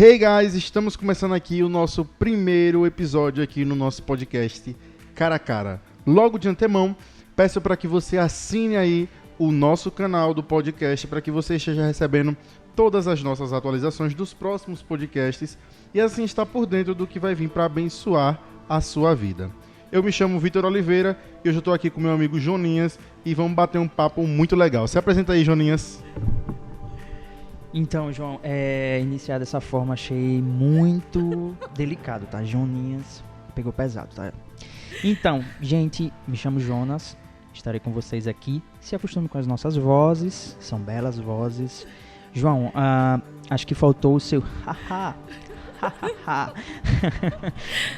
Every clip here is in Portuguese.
Hey guys, estamos começando aqui o nosso primeiro episódio aqui no nosso podcast Cara a Cara. Logo de antemão, peço para que você assine aí o nosso canal do podcast para que você esteja recebendo todas as nossas atualizações dos próximos podcasts e assim estar por dentro do que vai vir para abençoar a sua vida. Eu me chamo Vitor Oliveira e hoje eu estou aqui com meu amigo Joninhas e vamos bater um papo muito legal. Se apresenta aí, Joninhas. Então, João, iniciar dessa forma achei muito delicado, tá? Joninhas pegou pesado, tá? Então, gente, me chamo Jonas, estarei com vocês aqui. Se acostume com as nossas vozes, são belas vozes. João, acho que faltou o seu haha.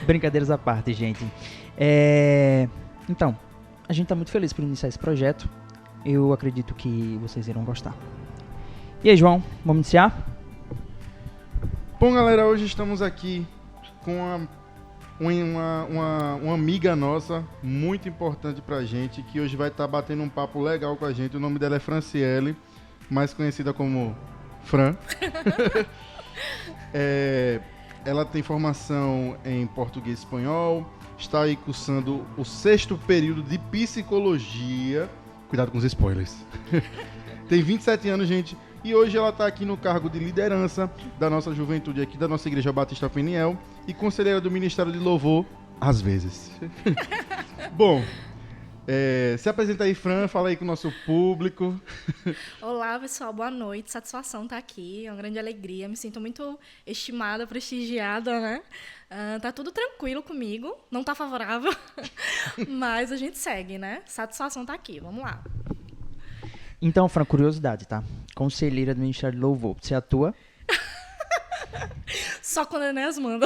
Brincadeiras à parte, gente. Então, a gente tá muito feliz por iniciar esse projeto. Eu acredito que vocês irão gostar. E aí, João, vamos iniciar? Bom, galera, hoje estamos aqui com uma amiga nossa, muito importante pra gente, que hoje vai estar batendo um papo legal com a gente. O nome dela é Franciele, mais conhecida como Fran. Ela tem formação em português e espanhol, está aí cursando o 6º período de psicologia. Cuidado com os spoilers. Tem 27 anos, gente. E hoje ela está aqui no cargo de liderança da nossa juventude aqui, da nossa Igreja Batista Peniel e conselheira do Ministério de Louvor, às vezes. Bom, se apresenta aí, Fran, fala aí com o nosso público. Olá, pessoal, boa noite, satisfação estar aqui, é uma grande alegria, me sinto muito estimada, prestigiada, né? Tá tudo tranquilo comigo, não tá favorável, mas a gente segue, né? Satisfação estar aqui, vamos lá. Então, Fran, curiosidade, tá? Conselheira do Ministério de Louvor, você atua? Só quando a Enéas manda.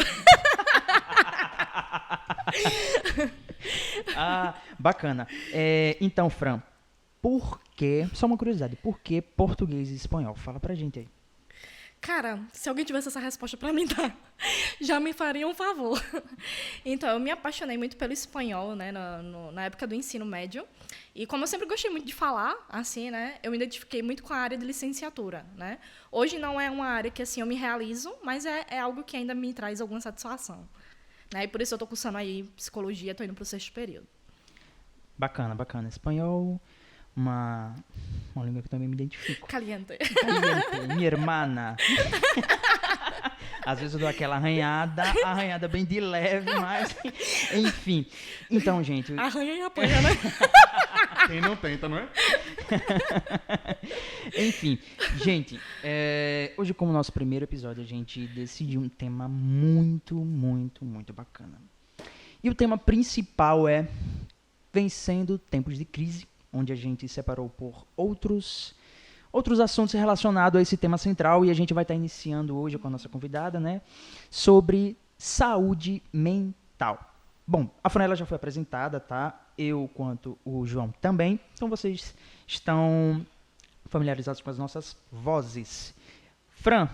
Bacana. Então, Fran, por que, só uma curiosidade, por que português e espanhol? Fala pra gente aí. Cara, se alguém tivesse essa resposta pra mim, tá? Já me faria um favor. Então, eu me apaixonei muito pelo espanhol, né, na época do ensino médio. E como eu sempre gostei muito de falar, assim, né, eu me identifiquei muito com a área de licenciatura, né? Hoje não é uma área que, assim, eu me realizo, mas é algo que ainda me traz alguma satisfação, né? E por isso eu tô cursando aí psicologia, tô indo pro 6º período. Bacana, bacana. Espanhol, uma língua que eu também me identifico. Caliente. Caliente, minha irmana. Às vezes eu dou aquela arranhada bem de leve, mas enfim. Então, gente... Arranha e apanha, né? Quem não tenta, não é? Enfim, gente, hoje como nosso primeiro episódio, a gente decidiu um tema muito, muito, muito bacana. E o tema principal é vencendo tempos de crise, onde a gente separou por outros assuntos relacionados a esse tema central, e a gente vai estar iniciando hoje com a nossa convidada, né, sobre saúde mental. Bom, a Fran já foi apresentada, tá? Eu quanto o João também, então vocês estão familiarizados com as nossas vozes. Fran,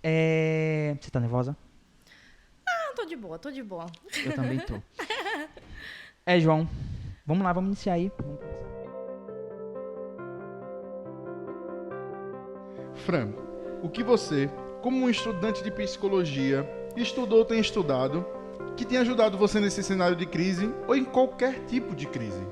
você tá nervosa? Tô de boa, tô de boa. Eu também tô. João, vamos lá, vamos iniciar aí. Vamos começar. Fran, o que você, como um estudante de psicologia, estudou ou tem estudado, que tem ajudado você nesse cenário de crise ou em qualquer tipo de crise?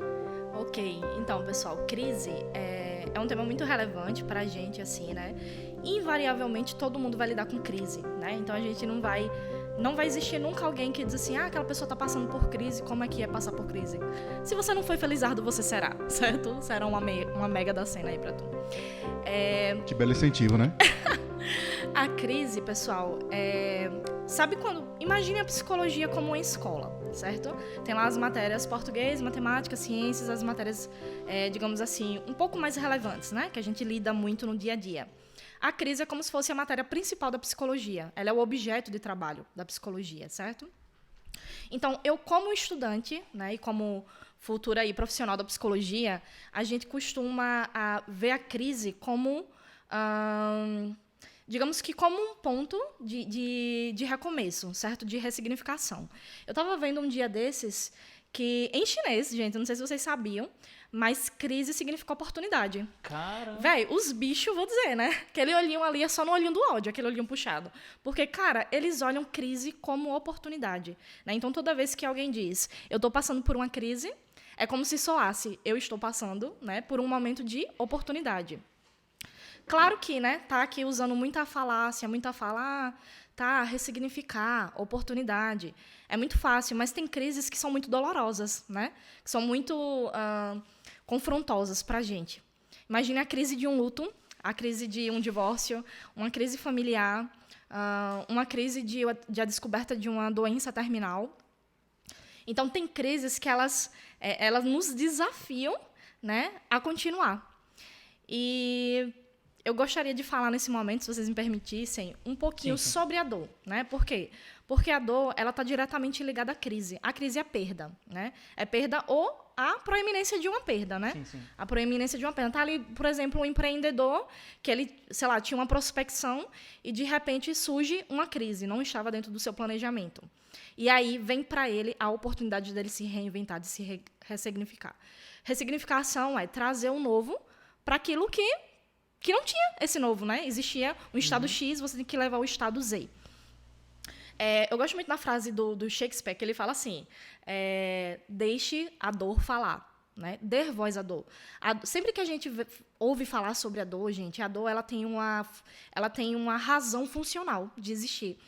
Ok, então, pessoal, crise é um tema muito relevante pra gente, assim, né? Invariavelmente, todo mundo vai lidar com crise, né? Então, a gente não vai existir nunca alguém que diz assim, aquela pessoa tá passando por crise, como é que é passar por crise? Se você não foi felizardo, você será, certo? Será uma mega da cena aí pra tu. Que belo incentivo, né? A crise, pessoal, sabe quando... Imagine a psicologia como uma escola, certo? Tem lá as matérias português, matemática, ciências, as matérias, digamos assim, um pouco mais relevantes, né? Que a gente lida muito no dia a dia. A crise é como se fosse a matéria principal da psicologia. Ela é o objeto de trabalho da psicologia, certo? Então, eu como estudante, né, e como futura aí profissional da psicologia, a gente costuma ver a crise como, digamos que como um ponto de recomeço, certo? De ressignificação. Eu estava vendo um dia desses que em chinês, gente, eu não sei se vocês sabiam, mas crise significa oportunidade. Cara. Véi, os bichos, vou dizer, né? Aquele olhinho ali é só no olhinho do ódio, aquele olhinho puxado. Porque, cara, eles olham crise como oportunidade, né? Então, toda vez que alguém diz, eu tô passando por uma crise, é como se soasse, eu estou passando, né, por um momento de oportunidade. Claro que, né, tá aqui usando muita falácia, muita fala, tá, ressignificar, oportunidade. É muito fácil, mas tem crises que são muito dolorosas, né? Que são muito confrontosas pra gente. Imagine a crise de um luto, a crise de um divórcio, uma crise familiar, uma crise de a descoberta de uma doença terminal. Então, tem crises que elas nos desafiam, né, a continuar. E eu gostaria de falar nesse momento, se vocês me permitissem, um pouquinho sobre a dor, né? Por quê? Porque a dor, ela está diretamente ligada à crise. A crise é a perda, né? É perda ou a proeminência de uma perda, né? Sim. A proeminência de uma perda. Tá ali, por exemplo, um empreendedor que ele, sei lá, tinha uma prospecção e de repente surge uma crise, não estava dentro do seu planejamento. E aí vem para ele a oportunidade dele se reinventar, de se ressignificar. Ressignificação é trazer um novo para aquilo que não tinha esse novo, né? Existia um estado X, você tem que levar o estado Z. Eu gosto muito da frase do Shakespeare, que ele fala assim, deixe a dor falar, né? Dê voz à dor. Sempre que a gente ouve falar sobre a dor, gente, a dor ela tem uma razão funcional de existir.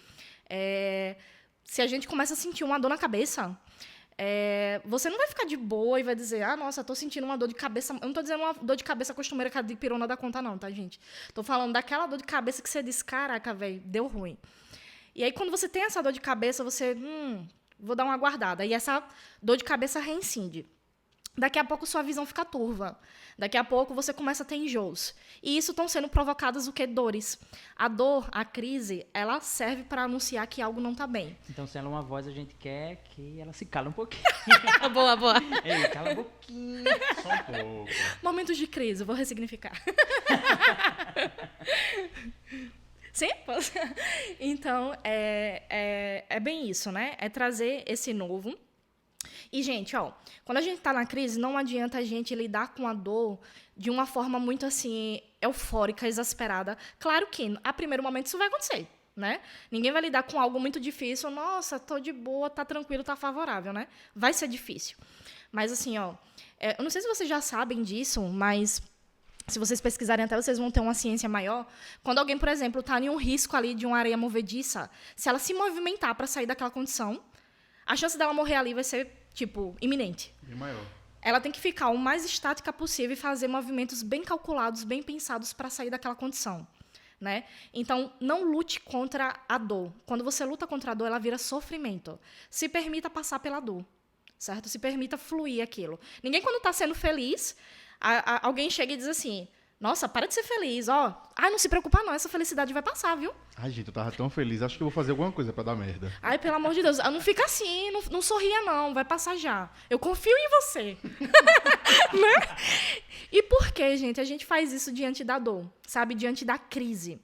Se a gente começa a sentir uma dor na cabeça, você não vai ficar de boa e vai dizer, nossa, tô sentindo uma dor de cabeça. Eu não tô dizendo uma dor de cabeça costumeira que a de pirona dá conta não, tá, gente? Tô falando daquela dor de cabeça que você diz, caraca, velho, deu ruim. E aí, quando você tem essa dor de cabeça, você, vou dar uma guardada. E essa dor de cabeça reincide. Daqui a pouco, sua visão fica turva. Daqui a pouco, você começa a ter enjoos. E isso estão sendo provocadas o quê? Dores. A dor, a crise, ela serve para anunciar que algo não está bem. Então, se ela é uma voz, a gente quer que ela se cale um pouquinho. Boa. Ei, cala a boquinha. Só um pouco. Momentos de crise, eu vou ressignificar. Sim? Então, é bem isso, né? É trazer esse novo. E, gente, quando a gente está na crise, não adianta a gente lidar com a dor de uma forma muito, assim, eufórica, exasperada. Claro que, a primeiro momento, isso vai acontecer, né? Ninguém vai lidar com algo muito difícil. Nossa, tô de boa, tá tranquilo, tá favorável, né? Vai ser difícil. Mas, assim, eu não sei se vocês já sabem disso, mas se vocês pesquisarem até, vocês vão ter uma ciência maior. Quando alguém, por exemplo, está em um risco ali de uma areia movediça, se ela se movimentar para sair daquela condição, a chance dela morrer ali vai ser, iminente. Bem maior. Ela tem que ficar o mais estática possível e fazer movimentos bem calculados, bem pensados para sair daquela condição, né? Então, não lute contra a dor. Quando você luta contra a dor, ela vira sofrimento. Se permita passar pela dor, certo? Se permita fluir aquilo. Ninguém, quando está sendo feliz, alguém chega e diz assim, nossa, para de ser feliz, não se preocupa não, essa felicidade vai passar, viu? Ai, gente, eu tava tão feliz, acho que eu vou fazer alguma coisa pra dar merda. Ai, pelo amor de Deus, não fica assim, não sorria não, vai passar já. Eu confio em você. Né? E por que, gente, a gente faz isso diante da dor, sabe? Diante da crise.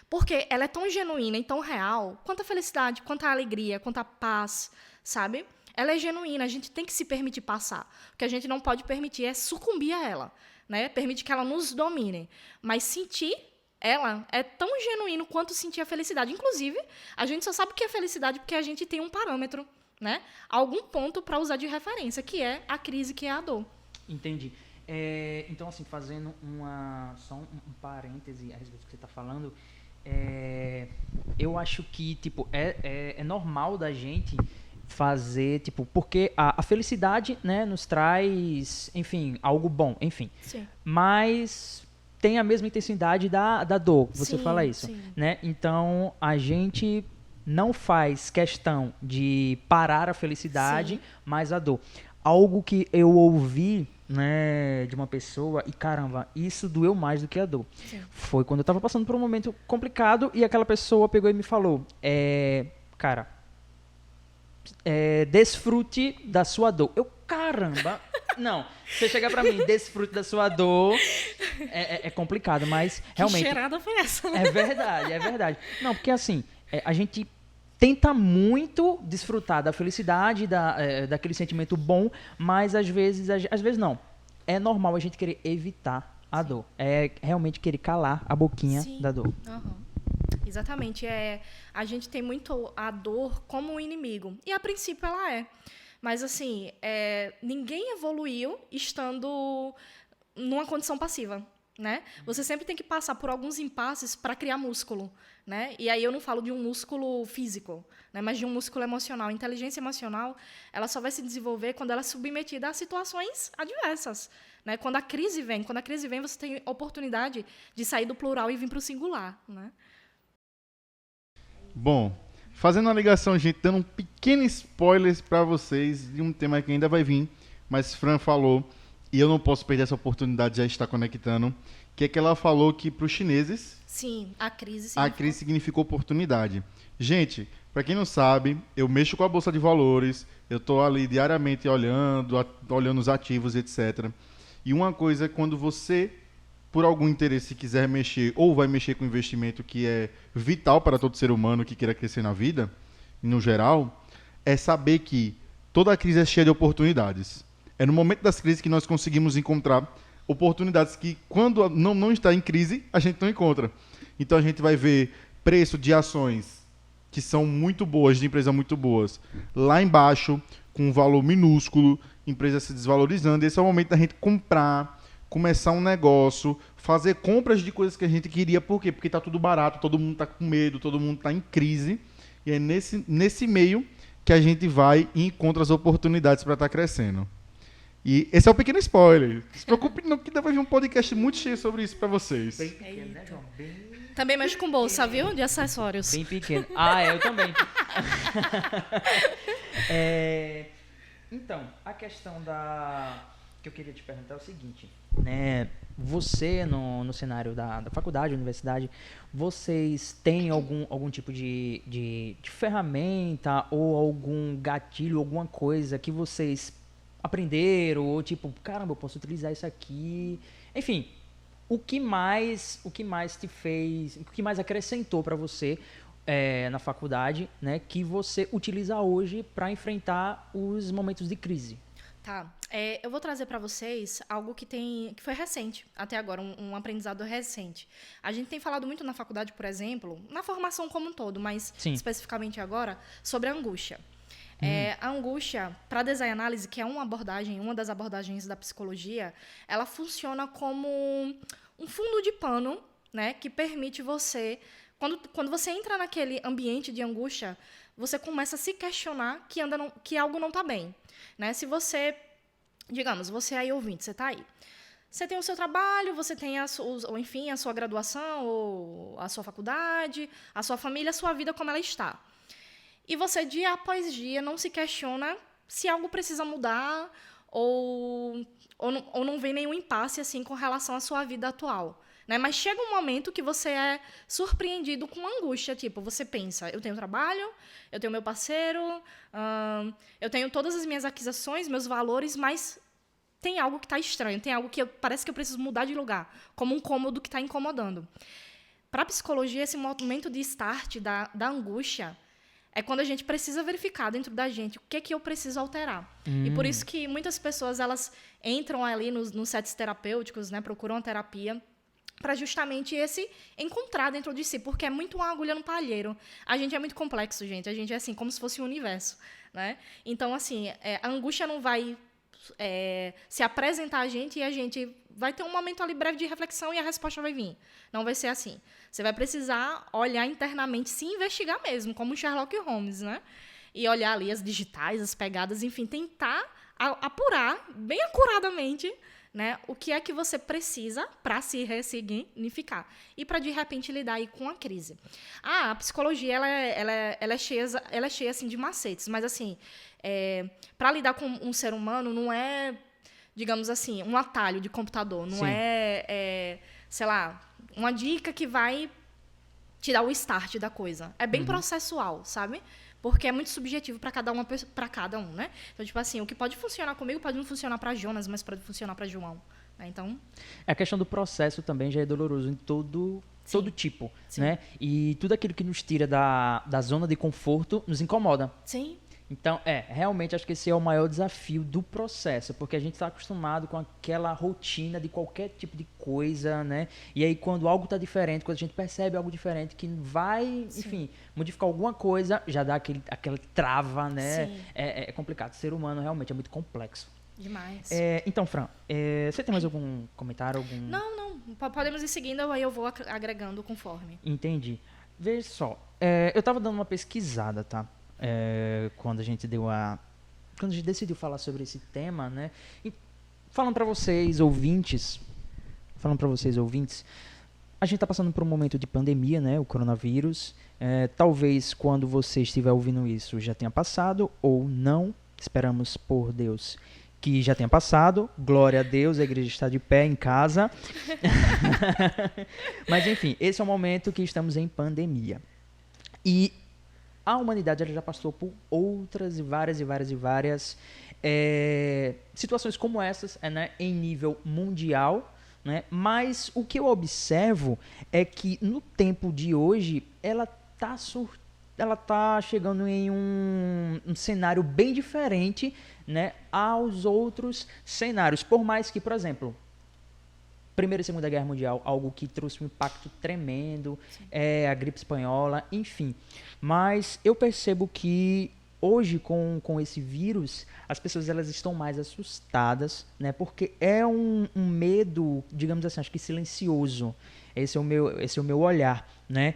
Porque ela é tão genuína e tão real, quanto a felicidade, quanto a alegria, quanto a paz, sabe? Ela é genuína, a gente tem que se permitir passar. O que a gente não pode permitir é sucumbir a ela, né? Permite que ela nos domine. Mas sentir ela é tão genuíno quanto sentir a felicidade. Inclusive, a gente só sabe o que é felicidade porque a gente tem um parâmetro, né? Algum ponto para usar de referência, que é a crise, que é a dor. Entendi. Então, assim, fazendo só um parêntese a respeito do que você está falando, eu acho que, é normal da gente fazer, porque a felicidade, né, nos traz, enfim, algo bom, enfim. Sim. Mas tem a mesma intensidade da dor, você fala isso, sim. né? Então, a gente não faz questão de parar a felicidade, mas a dor. Algo que eu ouvi, né, de uma pessoa, e caramba, isso doeu mais do que a dor. Sim. Foi quando eu estava passando por um momento complicado e aquela pessoa pegou e me falou, cara, desfrute da sua dor. Eu, caramba, não, você chegar pra mim, desfrute da sua dor, é complicado, mas realmente... Que cheirada foi essa? Né? É verdade. Não, porque assim, a gente tenta muito desfrutar da felicidade, daquele sentimento bom, mas às vezes não. É normal a gente querer evitar a dor. É realmente querer calar a boquinha Sim. da dor. Aham. Exatamente. A gente tem muito a dor como um inimigo. E a princípio ela é. Mas assim, ninguém evoluiu estando numa condição passiva. Né? Você sempre tem que passar por alguns impasses para criar músculo, né? E aí eu não falo de um músculo físico, né? Mas de um músculo emocional. A inteligência emocional, ela só vai se desenvolver quando ela é submetida a situações adversas, né? Quando a crise vem, você tem oportunidade de sair do plural e vir para o singular, né? Bom, fazendo uma ligação, gente, dando um pequeno spoiler para vocês de um tema que ainda vai vir, mas Fran falou, e eu não posso perder essa oportunidade de já estar conectando, que é que ela falou que para os chineses... Sim, a crise significou oportunidade. Gente, para quem não sabe, eu mexo com a Bolsa de Valores, eu estou ali diariamente olhando os ativos, etc. E uma coisa é quando você, por algum interesse, quiser mexer, ou vai mexer com investimento que é vital para todo ser humano que queira crescer na vida, no geral, é saber que toda crise é cheia de oportunidades. É no momento das crises que nós conseguimos encontrar oportunidades que, quando não está em crise, a gente não encontra. Então, a gente vai ver preço de ações que são muito boas, de empresas muito boas, lá embaixo, com um valor minúsculo, empresas se desvalorizando. Esse é o momento da gente comprar, começar um negócio, fazer compras de coisas que a gente queria. Por quê? Porque está tudo barato, todo mundo está com medo, todo mundo está em crise. E é nesse meio que a gente vai e encontra as oportunidades para estar crescendo. E esse é o pequeno spoiler. Não se preocupe não, que deve vir um podcast muito cheio sobre isso para vocês. Bem pequeno, né, João? Também mexe com bolsa, viu? De acessórios. Bem pequeno. Eu também. Então, a questão que eu queria te perguntar é o seguinte, né? Você, no cenário da faculdade, universidade, vocês têm algum tipo de ferramenta ou algum gatilho, alguma coisa que vocês aprenderam, ou tipo, caramba, eu posso utilizar isso aqui. Enfim, o que mais te fez, o que mais acrescentou para você na faculdade, né, que você utiliza hoje para enfrentar os momentos de crise? Tá. Eu vou trazer para vocês algo que foi recente, até agora, um aprendizado recente. A gente tem falado muito na faculdade, por exemplo, na formação como um todo, mas Sim. especificamente agora, sobre a angústia. A angústia, para design análise, que é uma das abordagens da psicologia, ela funciona como um fundo de pano, né, que permite você, quando você entra naquele ambiente de angústia, você começa a se questionar que algo não está bem. Né? Se você, digamos, você aí ouvinte, você está aí. Você tem o seu trabalho, você tem a sua graduação, ou a sua faculdade, a sua família, a sua vida como ela está. E você, dia após dia, não se questiona se algo precisa mudar ou não vem nenhum impasse assim, com relação à sua vida atual. Né? Mas chega um momento que você é surpreendido com angústia. Tipo, você pensa, eu tenho trabalho, eu tenho meu parceiro, eu tenho todas as minhas aquisições, meus valores, mas tem algo que está estranho, tem algo que parece que eu preciso mudar de lugar, como um cômodo que está incomodando. Para a psicologia, esse momento de start da angústia é quando a gente precisa verificar dentro da gente o que eu preciso alterar. E por isso que muitas pessoas elas entram ali nos sets terapêuticos, né, procuram a terapia, para justamente encontrar dentro de si, porque é muito uma agulha no palheiro. A gente é muito complexo, gente. A gente é assim, como se fosse um universo. Né? Então, assim, a angústia não vai se apresentar a gente e a gente vai ter um momento ali breve de reflexão e a resposta vai vir. Não vai ser assim. Você vai precisar olhar internamente, se investigar mesmo, como o Sherlock Holmes, né? E olhar ali as digitais, as pegadas, enfim, tentar apurar, bem acuradamente, né, o que é que você precisa para se ressignificar e para, de repente, lidar aí com a crise. A psicologia ela é cheia assim, de macetes, mas assim, para lidar com um ser humano não é, digamos assim, um atalho de computador, não sei lá, uma dica que vai te dar o start da coisa. É bem processual, sabe? Porque é muito subjetivo para cada um, né? Então, tipo assim, o que pode funcionar comigo pode não funcionar para Jonas, mas pode funcionar para João. Né? Então, a questão do processo também já é doloroso em todo todo tipo, né? E tudo aquilo que nos tira da zona de conforto nos incomoda. Sim. Então, realmente acho que esse é o maior desafio do processo, porque a gente está acostumado com aquela rotina de qualquer tipo de coisa, né? E aí quando algo está diferente, quando a gente percebe algo diferente que vai, enfim, modificar alguma coisa, já dá aquela trava, né? É complicado. O ser humano realmente é muito complexo. Demais. Então, Fran, você tem mais algum comentário? Não. Podemos ir seguindo, aí eu vou agregando conforme. Entendi. Veja só, eu estava dando uma pesquisada, tá? Quando a gente decidiu falar sobre esse tema, né? E falando para vocês ouvintes, a gente está passando por um momento de pandemia, né? O coronavírus. Talvez quando você estiver ouvindo isso já tenha passado ou não. Esperamos por Deus que já tenha passado. Glória a Deus, a igreja está de pé em casa. Mas enfim, esse é o momento que estamos em pandemia. E a humanidade ela já passou por outras e várias situações como essas, né, em nível mundial, né? Mas o que eu observo é que no tempo de hoje ela tá chegando em um cenário bem diferente, né, aos outros cenários. Por mais que, por exemplo, Primeira e Segunda Guerra Mundial, algo que trouxe um impacto tremendo, a gripe espanhola, enfim. Mas eu percebo que hoje, com esse vírus, as pessoas elas estão mais assustadas, né? Porque é um medo, digamos assim, acho que silencioso. Esse é o meu olhar, né?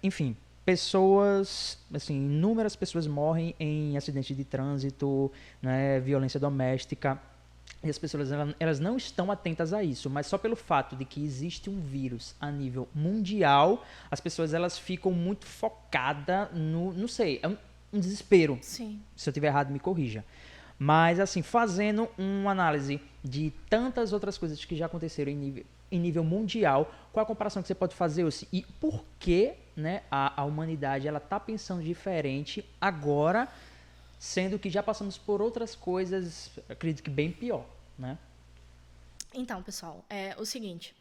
Enfim, pessoas, assim, inúmeras pessoas morrem em acidentes de trânsito, né? Violência doméstica. E as pessoas elas não estão atentas a isso, mas só pelo fato de que existe um vírus a nível mundial, as pessoas elas ficam muito focadas não sei, é um desespero. Sim. Se eu estiver errado, me corrija. Mas, assim, fazendo uma análise de tantas outras coisas que já aconteceram em nível mundial, qual a comparação que você pode fazer, e por que, né, a humanidade ela está pensando diferente agora, sendo que já passamos por outras coisas, acredito que bem pior, né? Então, pessoal, é o seguinte,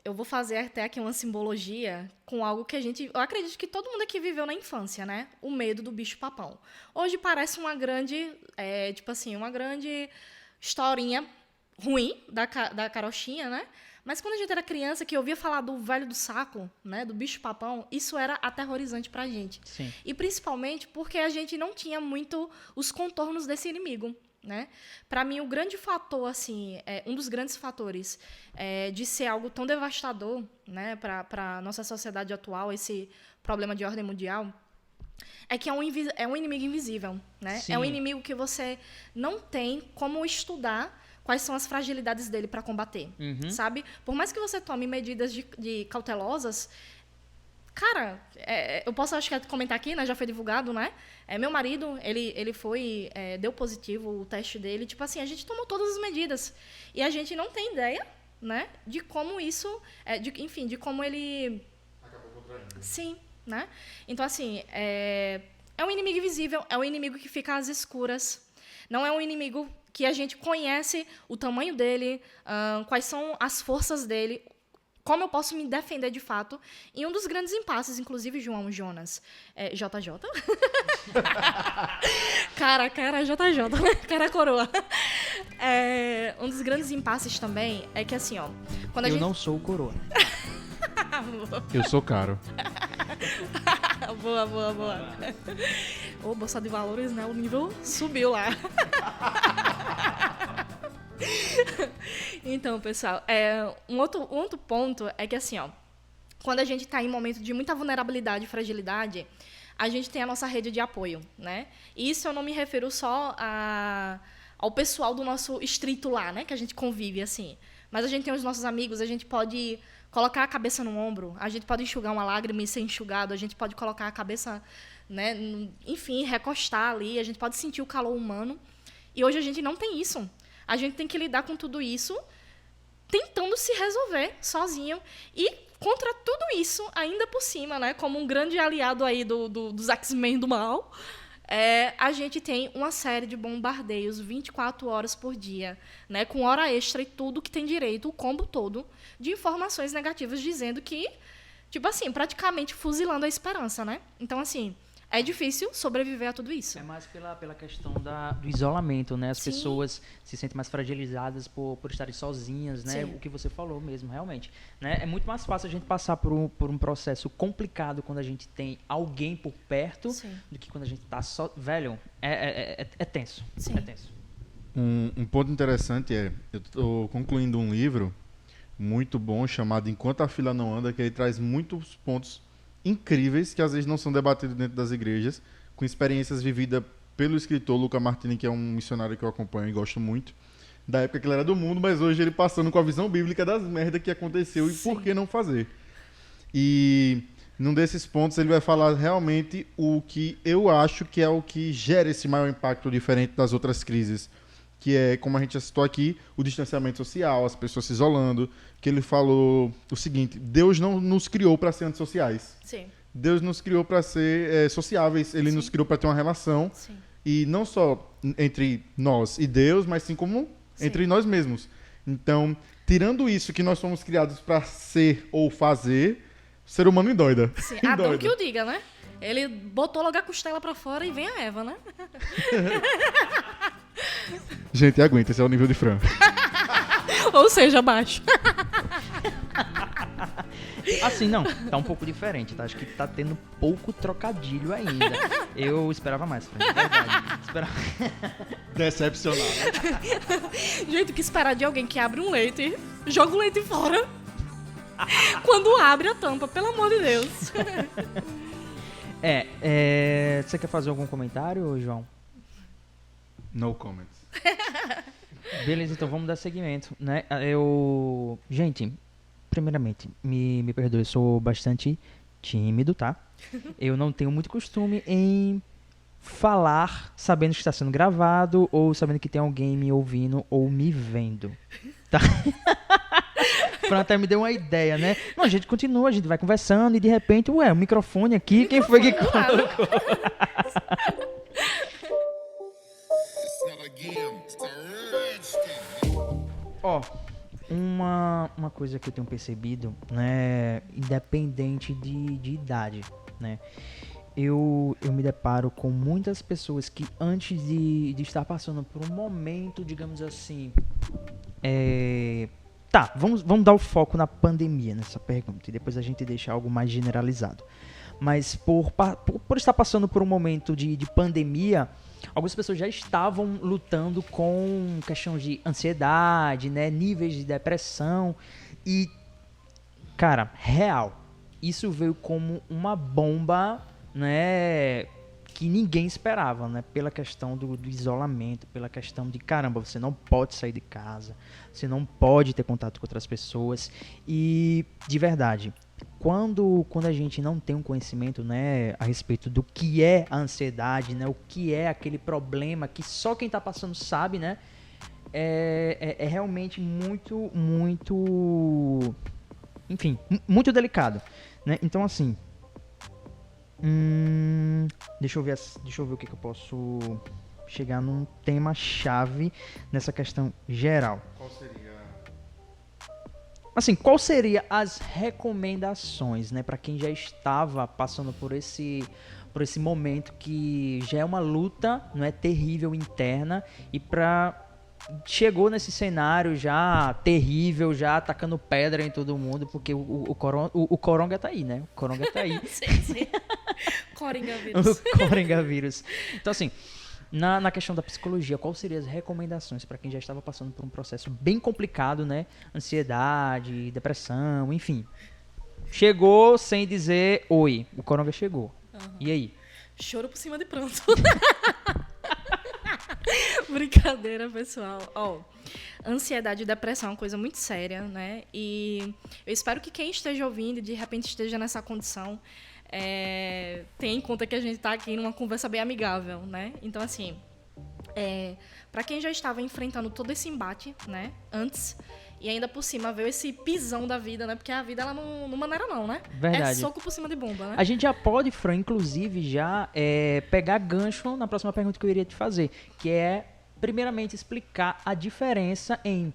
eu vou fazer até aqui uma simbologia com algo que eu acredito que todo mundo aqui viveu na infância, né? O medo do bicho-papão. Hoje parece uma grande, uma grande historinha ruim da carochinha, né? Mas quando a gente era criança, que ouvia falar do velho do saco, né, do bicho-papão, isso era aterrorizante pra gente. Sim. E principalmente porque a gente não tinha muito os contornos desse inimigo, né? Para mim, o grande fator, assim, um dos grandes fatores de ser algo tão devastador, né, para nossa sociedade atual, esse problema de ordem mundial, é que é um inimigo invisível, né? Sim. É um inimigo que você não tem como estudar quais são as fragilidades dele para combater, sabe? Por mais que você tome medidas de cautelosas, cara, eu posso, acho que comentar aqui, né? Já foi divulgado, né? Meu marido, ele foi, deu positivo o teste dele. Tipo assim, a gente tomou todas as medidas. E a gente não tem ideia, né? De como isso, de como ele... Acabou contraindo. Sim, né? Então, assim, é um inimigo invisível, é um inimigo que fica às escuras. Não é um inimigo que a gente conhece o tamanho dele, quais são as forças dele, como eu posso me defender de fato. E um dos grandes impasses, inclusive, Jonas, JJ? cara, JJ, né? Cara coroa. Um dos grandes impasses também é que, assim, ó... Quando Eu não sou o coroa. Eu sou caro. Boa. Ô, Bolsa de Valores, né? O nível subiu lá. Então, pessoal, um outro ponto é que, assim, ó, quando a gente está em momento de muita vulnerabilidade e fragilidade, a gente tem a nossa rede de apoio, né? E isso eu não me refiro só ao pessoal do nosso estrito lá, né? Que a gente convive, assim. Mas a gente tem os nossos amigos, a gente pode colocar a cabeça no ombro, a gente pode enxugar uma lágrima e ser enxugado, a gente pode colocar a cabeça, né? Enfim, recostar ali, a gente pode sentir o calor humano. E hoje a gente não tem isso. A gente tem que lidar com tudo isso tentando se resolver sozinho. E contra tudo isso, ainda por cima, né, como um grande aliado aí dos X-Men do mal, a gente tem uma série de bombardeios 24 horas por dia, né, com hora extra e tudo que tem direito, o combo todo, de informações negativas dizendo que, tipo assim, praticamente fuzilando a esperança, né? Então, assim, é difícil sobreviver a tudo isso. É mais pela questão do isolamento, né? As Sim. pessoas se sentem mais fragilizadas por estarem sozinhas, né? Sim. O que você falou mesmo, realmente. Né? É muito mais fácil a gente passar por um processo complicado quando a gente tem alguém por perto Sim. do que quando a gente tá só... Velho, é tenso. Sim. É tenso. Um ponto interessante eu estou concluindo um livro muito bom chamado Enquanto a Fila Não Anda, que ele traz muitos pontos incríveis que às vezes não são debatidos dentro das igrejas, com experiências vividas pelo escritor Luca Martini, que é um missionário que eu acompanho e gosto muito, da época que ele era do mundo, mas hoje ele passando com a visão bíblica das merdas que aconteceu e por que não fazer. E num desses pontos ele vai falar realmente o que eu acho que é o que gera esse maior impacto diferente das outras crises, que é, como a gente já citou aqui, o distanciamento social, as pessoas se isolando, que ele falou o seguinte: Deus não nos criou para ser antissociais. Sim. Deus nos criou para ser sociáveis, ele Sim. nos criou para ter uma relação, Sim. e não só entre nós e Deus, mas sim como Sim. entre nós mesmos. Então, tirando isso que nós fomos criados para ser ou fazer, o ser humano endoida. Sim. Adão que o diga, né? Ele botou logo a costela pra fora e vem a Eva, né? Gente, aguenta, esse é o nível de Fran. Ou seja, baixo. Assim, não, tá um pouco diferente, tá? Acho que tá tendo pouco trocadilho ainda. Eu esperava mais, Fran, de verdade. Esperava... Decepcionado. Gente, o que esperar de alguém que abre um leite, joga o leite fora, quando abre a tampa, pelo amor de Deus. Você quer fazer algum comentário, João? No comments. Beleza, então vamos dar seguimento, né? Gente, primeiramente, me perdoe, eu sou bastante tímido, tá? Eu não tenho muito costume em falar sabendo que está sendo gravado ou sabendo que tem alguém me ouvindo ou me vendo, tá? Fran até me deu uma ideia, né? Não, a gente continua, a gente vai conversando e de repente, o microfone aqui, quem foi que colocou? Ó, uma coisa que eu tenho percebido, né, independente de idade, né, eu me deparo com muitas pessoas que antes de estar passando por um momento, digamos assim, vamos dar o foco na pandemia nessa pergunta e depois a gente deixa algo mais generalizado. Mas por estar passando por um momento de pandemia, algumas pessoas já estavam lutando com questão de ansiedade, né, níveis de depressão e, cara, real, isso veio como uma bomba, né, que ninguém esperava, né, pela questão do isolamento, pela questão de, caramba, você não pode sair de casa, você não pode ter contato com outras pessoas e, de verdade, quando a gente não tem um conhecimento, né, a respeito do que é a ansiedade, né, o que é aquele problema que só quem está passando sabe, né, é realmente muito, muito, enfim, muito delicado, né? Então, assim, deixa eu ver o que eu posso chegar num tema-chave nessa questão geral. Qual seria? Assim, qual seria as recomendações, né, para quem já estava passando por esse momento que já é uma luta, não é, terrível interna e chegou nesse cenário já terrível, já atacando pedra em todo mundo, porque o coronga tá aí, né? O coronga tá aí. Sim. Coronavírus. O coronavírus. Então, assim, na questão da psicologia, quais seriam as recomendações para quem já estava passando por um processo bem complicado, né? Ansiedade, depressão, enfim. Chegou sem dizer oi. O coronga chegou. Uhum. E aí? Choro por cima de pranto. Brincadeira, pessoal. Ansiedade e depressão é uma coisa muito séria, né? E eu espero que quem esteja ouvindo e de repente esteja nessa condição tenha em conta que a gente está aqui numa conversa bem amigável, né? Então, assim, para quem já estava enfrentando todo esse embate, né, antes, E ainda por cima veio esse pisão da vida, né? Porque a vida, ela não maneira não, né? Verdade. É soco por cima de bomba, né? A gente já pode, Fran, inclusive, já pegar gancho na próxima pergunta que eu iria te fazer, que é, primeiramente, explicar a diferença em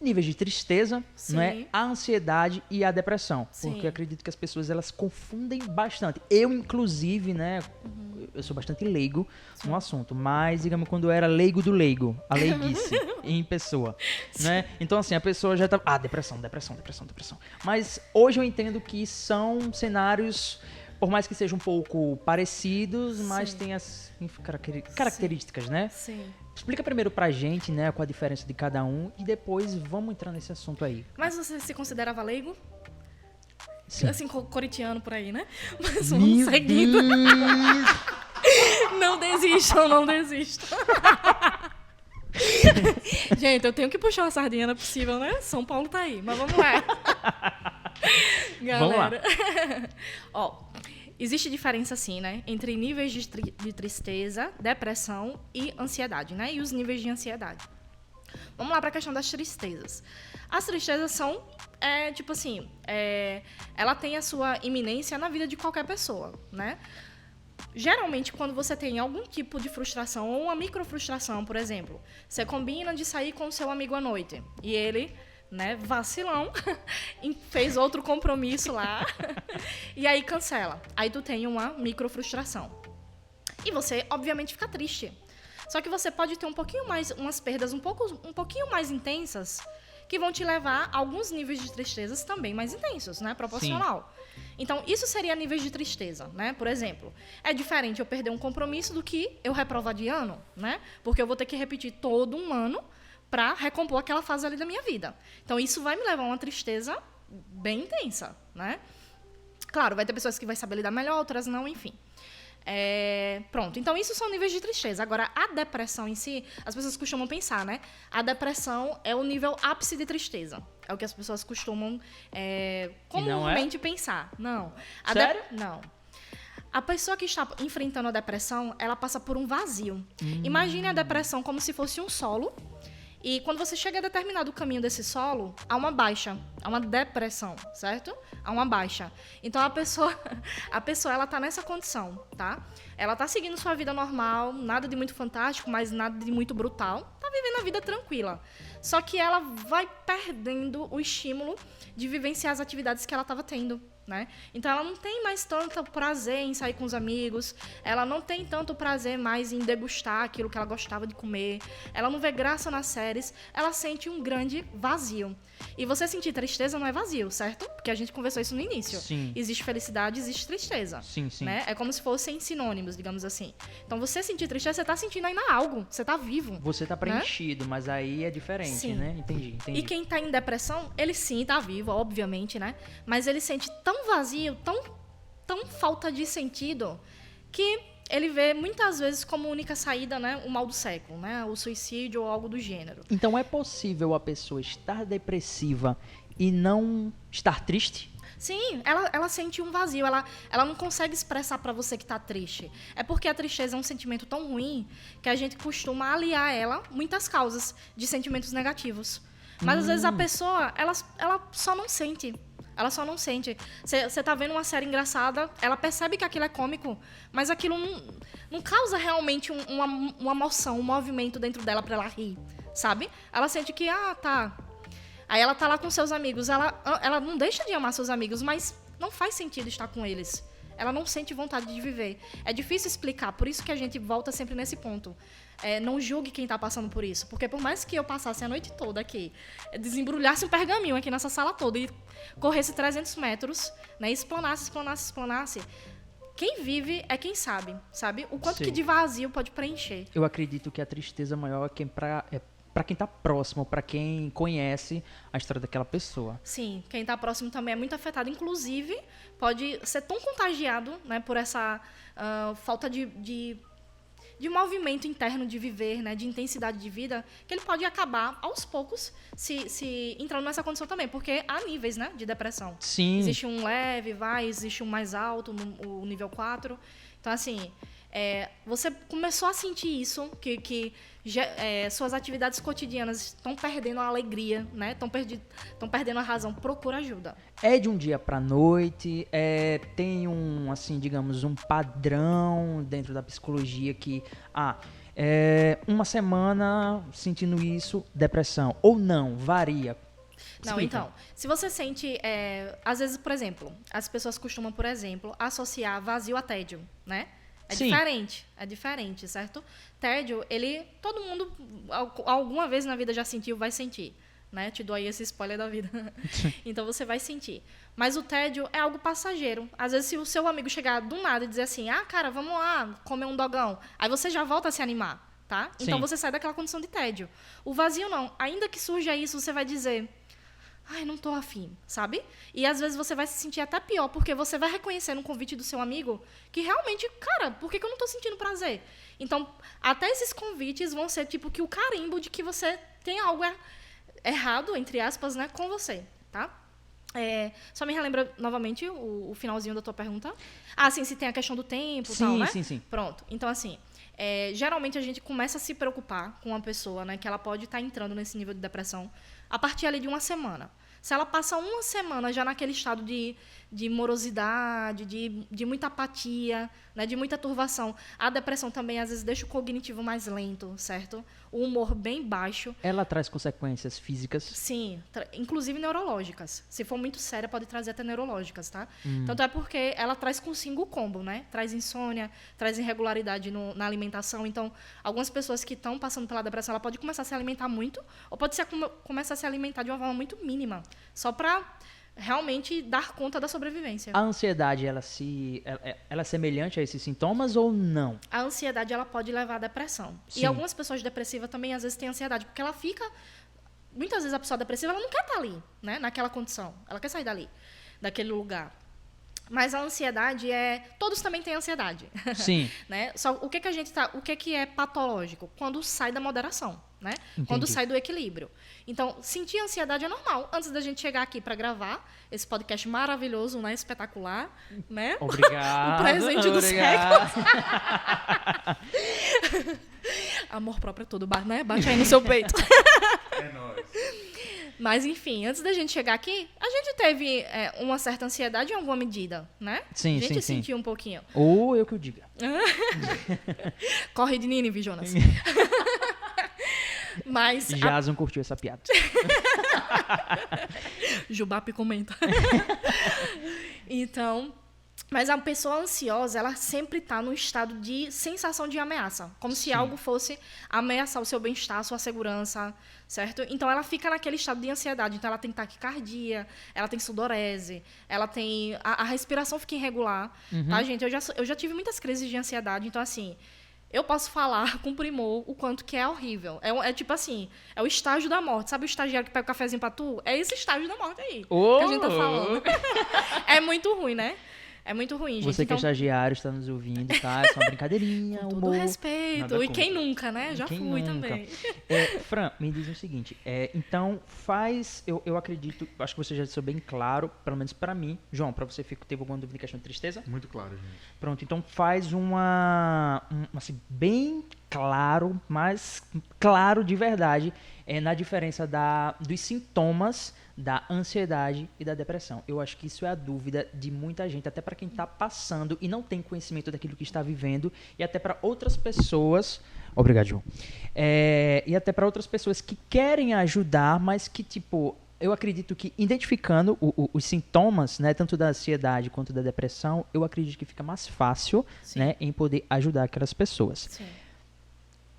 níveis de tristeza, Sim. não é? A ansiedade e a depressão. Sim. Porque eu acredito que as pessoas, elas confundem bastante. Eu, inclusive, né, eu sou bastante leigo no assunto, mas, digamos, quando eu era leigo do leigo, a leiguice em pessoa, né? Então, assim, a pessoa já tá... depressão. Mas hoje eu entendo que são cenários, por mais que sejam um pouco parecidos, mas Sim. tem as características, né? Sim. Explica primeiro pra gente, né, qual a diferença de cada um e depois vamos entrar nesse assunto aí. Mas você se considerava leigo? Sim. Assim, coritiano por aí, né? Mas Meu vamos seguindo. Deus! Não desistam. Gente, eu tenho que puxar uma sardinha, não é possível, né? São Paulo tá aí, mas vamos lá. Galera. Ó, existe diferença, assim, né? Entre níveis de tristeza, depressão e ansiedade, né? E os níveis de ansiedade. Vamos lá para a questão das tristezas. As tristezas são, tipo assim, ela tem a sua iminência na vida de qualquer pessoa, né? Geralmente, quando você tem algum tipo de frustração ou uma microfrustração, por exemplo, você combina de sair com o seu amigo à noite e ele, né, vacilão, fez outro compromisso lá e aí cancela. Aí tu tem uma microfrustração. E você, obviamente, fica triste. Só que você pode ter um pouquinho mais, umas perdas um pouquinho mais intensas que vão te levar a alguns níveis de tristezas também mais intensos, né? Proporcional. Sim. Então, isso seria níveis de tristeza, né? Por exemplo, é diferente eu perder um compromisso do que eu reprovar de ano, né? Porque eu vou ter que repetir todo um ano para recompor aquela fase ali da minha vida. Então, isso vai me levar a uma tristeza bem intensa, né? Claro, vai ter pessoas que vai saber lidar melhor, outras não, enfim. Pronto, então isso são níveis de tristeza. Agora, a depressão em si, as pessoas costumam pensar, né? A depressão é o nível ápice de tristeza. É o que as pessoas costumam comumente pensar. Não. Sério? Não. A pessoa que está enfrentando a depressão, ela passa por um vazio. Imagine a depressão como se fosse um solo. E quando você chega a determinado caminho desse solo, há uma baixa, há uma depressão, certo? Há uma baixa. Então, a pessoa ela tá nessa condição, tá? Ela tá seguindo sua vida normal, nada de muito fantástico, mas nada de muito brutal. Tá vivendo a vida tranquila. Só que ela vai perdendo o estímulo de vivenciar as atividades que ela estava tendo, né? Então, ela não tem mais tanto prazer em sair com os amigos, ela não tem tanto prazer mais em degustar aquilo que ela gostava de comer, ela não vê graça nas séries, ela sente um grande vazio. E você sentir tristeza não é vazio, certo? Porque a gente conversou isso no início. Sim. Existe felicidade, existe tristeza. Sim, sim. Né? É como se fossem sinônimos, digamos assim. Então, você sentir tristeza, você tá sentindo ainda algo, você tá vivo. Você tá preenchido, né? Mas aí é diferente, sim. Né? Entendi. E quem tá em depressão, ele sim tá vivo, obviamente, né? Mas ele sente tão vazio, tão falta de sentido, que ele vê muitas vezes como única saída, né, o mal do século, né? O suicídio ou algo do gênero. Então é possível a pessoa estar depressiva e não estar triste? Sim, ela sente um vazio, ela não consegue expressar pra você que tá triste. É porque a tristeza é um sentimento tão ruim que a gente costuma aliar a ela muitas causas de sentimentos negativos. Mas às vezes a pessoa, ela só não sente. Ela só não sente. Você tá vendo uma série engraçada, ela percebe que aquilo é cômico, mas aquilo não causa realmente uma emoção, um movimento dentro dela pra ela rir, sabe? Ela sente que, tá... Aí ela tá lá com seus amigos, ela não deixa de amar seus amigos, mas não faz sentido estar com eles. Ela não sente vontade de viver. É difícil explicar, por isso que a gente volta sempre nesse ponto. Não julgue quem tá passando por isso, porque por mais que eu passasse a noite toda aqui, desembrulhasse um pergaminho aqui nessa sala toda e corresse 300 metros, né, explanasse, quem vive é quem sabe? O quanto Sim. que de vazio pode preencher. Eu acredito que a tristeza maior é para quem tá próximo, para quem conhece a história daquela pessoa. Sim, quem tá próximo também é muito afetado. Inclusive, pode ser tão contagiado, né, por essa falta de movimento interno de viver, né, de intensidade de vida, que ele pode acabar, aos poucos, se entrando nessa condição também. Porque há níveis, né, de depressão. Sim. Existe um leve, existe um mais alto, o nível 4. Então, assim... você começou a sentir isso, que suas atividades cotidianas estão perdendo a alegria, né? Estão perdendo a razão, procura ajuda. É de um dia pra noite, tem assim, digamos, um padrão dentro da psicologia que, uma semana sentindo isso, depressão, ou não, varia. Não, Explica. então, se você sente, às vezes, por exemplo, as pessoas costumam, por exemplo, associar vazio a tédio, né? Sim. É diferente, certo? Tédio, todo mundo, alguma vez na vida já sentiu, vai sentir, né? Te dou aí esse spoiler da vida. Então, você vai sentir. Mas o tédio é algo passageiro. Às vezes, se o seu amigo chegar do nada e dizer assim, cara, vamos lá comer um dogão, aí você já volta a se animar, tá? Então, Sim. você sai daquela condição de tédio. O vazio, não. Ainda que surja isso, você vai dizer... Ai, não tô afim, sabe? E às vezes você vai se sentir até pior, porque você vai reconhecer no convite do seu amigo que realmente, cara, por que eu não tô sentindo prazer? Então, até esses convites vão ser tipo que o carimbo de que você tem algo errado, entre aspas, né, com você, tá? Só me relembra novamente o finalzinho da tua pergunta. Sim, se tem a questão do tempo e tal, né? Sim. Pronto. Então, assim, geralmente a gente começa a se preocupar com uma pessoa, né, que ela pode estar entrando nesse nível de depressão a partir ali de uma semana. Se ela passa uma semana já naquele estado de morosidade, de muita apatia, né, de muita turvação, a depressão também, às vezes, deixa o cognitivo mais lento, certo? O humor bem baixo. Ela traz consequências físicas? Sim, inclusive neurológicas. Se for muito séria, pode trazer até neurológicas, tá? Tanto é porque ela traz consigo o combo, né? Traz insônia, traz irregularidade na alimentação. Então, algumas pessoas que estão passando pela depressão, ela pode começar a se alimentar muito, ou pode começar a se alimentar de uma forma muito mínima, só para realmente dar conta da sobrevivência. A ansiedade, ela é semelhante a esses sintomas ou não? A ansiedade, ela pode levar à depressão. Sim. E algumas pessoas depressivas também, às vezes, têm ansiedade, porque ela fica... Muitas vezes a pessoa depressiva, ela não quer estar ali, né? Naquela condição. Ela quer sair dali, daquele lugar. Mas a ansiedade todos também têm ansiedade. Sim. Né? Só o que é patológico? Quando sai da moderação, né? Entendi. Quando sai do equilíbrio. Então, sentir ansiedade é normal. Antes da gente chegar aqui para gravar esse podcast maravilhoso, né? Espetacular, né? Obrigado. O presente do século. Amor próprio é tudo, né? Bate aí no seu peito. É nóis. Mas, enfim, antes da gente chegar aqui, a gente teve uma certa ansiedade em alguma medida, né? Sim, a gente sim. sentiu um pouquinho. Ou eu que o diga. Corre de Nínive, Jonas. Mas Jason curtiu essa piada. Jubap comenta. Então, mas a pessoa ansiosa, ela sempre está num estado de sensação de ameaça. Como se algo fosse ameaçar o seu bem-estar, a sua segurança, certo? Então, ela fica naquele estado de ansiedade. Então, ela tem taquicardia, ela tem sudorese, ela tem... A respiração fica irregular, tá, gente? Eu já tive muitas crises de ansiedade. Então, assim... Eu posso falar com primor o quanto que é horrível. É tipo assim, é o estágio da morte. Sabe o estagiário que pega o cafezinho pra tu? É esse estágio da morte aí que a gente tá falando. É muito ruim, né? É muito ruim, gente. Você que é estagiário, está nos ouvindo, tá? É só uma brincadeirinha, Com todo humor. respeito. Nada E quem contra. nunca, né? Já Quem fui nunca? também. Fran, me diz o seguinte, então eu acredito, acho que você já deixou bem claro, pelo menos pra mim. João, pra você teve alguma dúvida em questão de tristeza? Muito claro, gente. Pronto, então faz assim, bem claro, mas claro de verdade, na diferença dos sintomas da ansiedade e da depressão. Eu acho que isso é a dúvida de muita gente, até para quem está passando e não tem conhecimento daquilo que está vivendo, e até para outras pessoas... Obrigado, João. E até para outras pessoas que querem ajudar, mas que, tipo... Eu acredito que, identificando os sintomas, né, tanto da ansiedade quanto da depressão, eu acredito que fica mais fácil, né, em poder ajudar aquelas pessoas. Sim.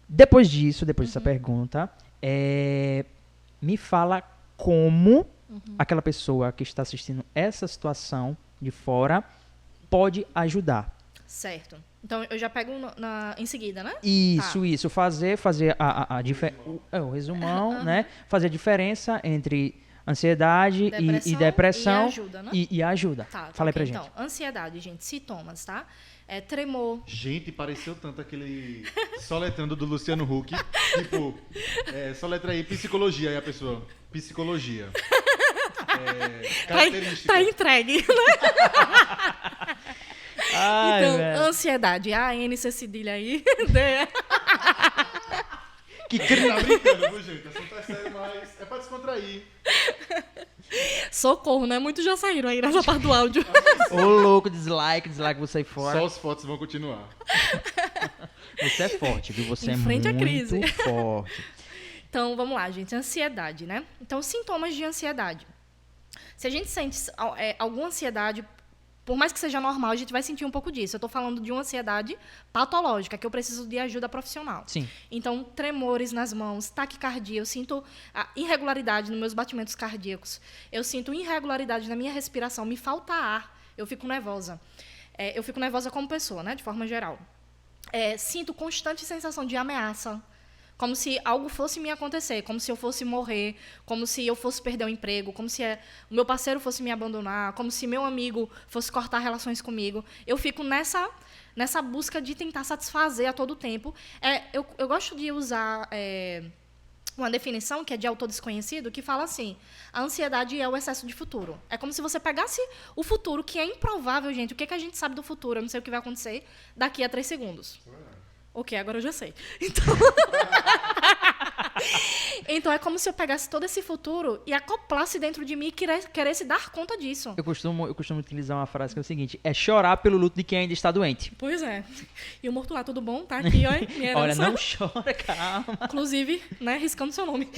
Depois dessa pergunta, me fala como aquela pessoa que está assistindo essa situação de fora pode ajudar. Certo. Então, eu já pego em seguida, né? Isso. Fazer o resumão, né? Fazer a diferença entre ansiedade e depressão e ajuda, né? E ajuda. Tá, Fala aí ok. pra gente. Então, ansiedade, gente, sintomas, tá? Tremor. Gente, pareceu tanto aquele soletrando do Luciano Huck. Tipo, soletra aí psicologia. Aí a pessoa, psicologia. Características. Tá entregue, né? Ai, Então, velho. ansiedade. A-N-C cedilha aí. Que Tá brincando, viu, gente? Assunto é sério, mas é pra descontrair. Socorro, né? Muitos já saíram aí nessa parte do áudio. Ô, louco, dislike, você aí fora. Só as fotos vão continuar. Você é forte, viu? Você Em é frente à muito crise. forte. Então, vamos lá, gente. Ansiedade, né? Então, sintomas de ansiedade. Se a gente sente alguma ansiedade, por mais que seja normal, a gente vai sentir um pouco disso. Eu tô falando de uma ansiedade patológica, que eu preciso de ajuda profissional. Sim. Então, tremores nas mãos, taquicardia, eu sinto irregularidade nos meus batimentos cardíacos. Eu sinto irregularidade na minha respiração, me falta ar, eu fico nervosa. Eu fico nervosa como pessoa, né, de forma geral. Sinto constante sensação de ameaça, como se algo fosse me acontecer, como se eu fosse morrer, como se eu fosse perder o emprego, como se o meu parceiro fosse me abandonar, como se meu amigo fosse cortar relações comigo. Eu fico nessa busca de tentar satisfazer a todo tempo. Eu gosto de usar uma definição que é de autor desconhecido, que fala assim: a ansiedade é o excesso de futuro. É como se você pegasse o futuro, que é improvável, gente. O que a gente sabe do futuro? Eu não sei o que vai acontecer daqui a 3 segundos. Ok, agora eu já sei. Então é como se eu pegasse todo esse futuro e acoplasse dentro de mim e queresse dar conta disso. Eu costumo utilizar uma frase que é o seguinte: é chorar pelo luto de quem ainda está doente. Pois é. E o morto lá, tudo bom? Tá aqui, ó. Minha herança. Olha, não chora, calma. Inclusive, né, riscando seu nome.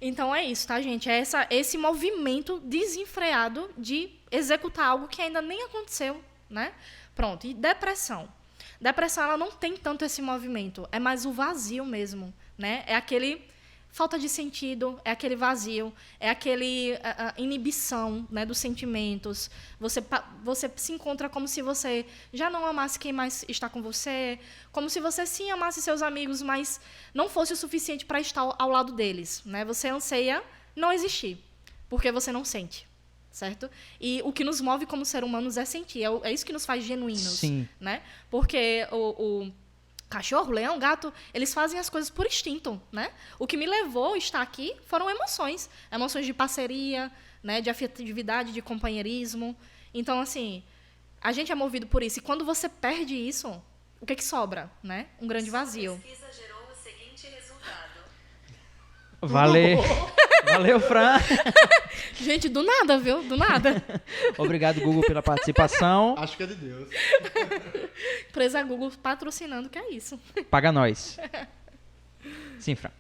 Então é isso, tá, gente? É esse movimento desenfreado de executar algo que ainda nem aconteceu, né? Pronto. E depressão. Depressão, ela não tem tanto esse movimento. É mais o vazio mesmo, né? É aquele falta de sentido, é aquele vazio, é aquele inibição, né, dos sentimentos. Você se encontra como se você já não amasse quem mais está com você, como se você sim amasse seus amigos, mas não fosse o suficiente para estar ao lado deles, né? Você anseia não existir, porque você não sente. Certo? E o que nos move como ser humanos é sentir. É isso que nos faz genuínos. Sim. Né? Porque o cachorro, o leão, o gato, eles fazem as coisas por instinto. Né? O que me levou a estar aqui foram emoções. Emoções de parceria, né? De afetividade, de companheirismo. Então, assim, a gente é movido por isso. E quando você perde isso, o que sobra? Né? Um grande vazio. A pesquisa gerou o seguinte resultado. Valeu. Valeu, Fran. Gente, do nada, viu? Do nada. Obrigado, Google, pela participação. Acho que é de Deus. Empresa Google patrocinando, que é isso. Paga nós. Sim, Fran.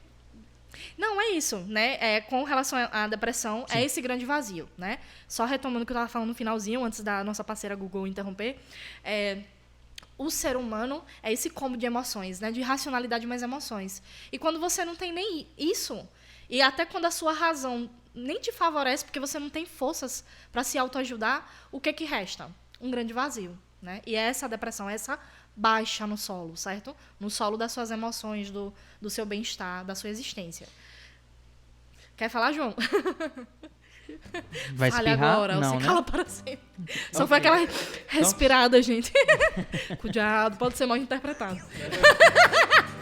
Não, é isso, né? Com relação à depressão, Sim. é esse grande vazio, né? Só retomando o que eu estava falando no finalzinho, antes da nossa parceira Google interromper, o ser humano é esse combo de emoções, né? De racionalidade mais emoções. E quando você não tem nem isso, e até quando a sua razão nem te favorece, porque você não tem forças para se autoajudar, o que resta? Um grande vazio, né? E essa depressão, essa baixa no solo, certo? No solo das suas emoções, do seu bem-estar, da sua existência. Quer falar, João? Vai Fale espirrar? agora, Não, você né? cala para sempre. Só foi aquela respirada, gente. Cuidado, pode ser mal interpretado.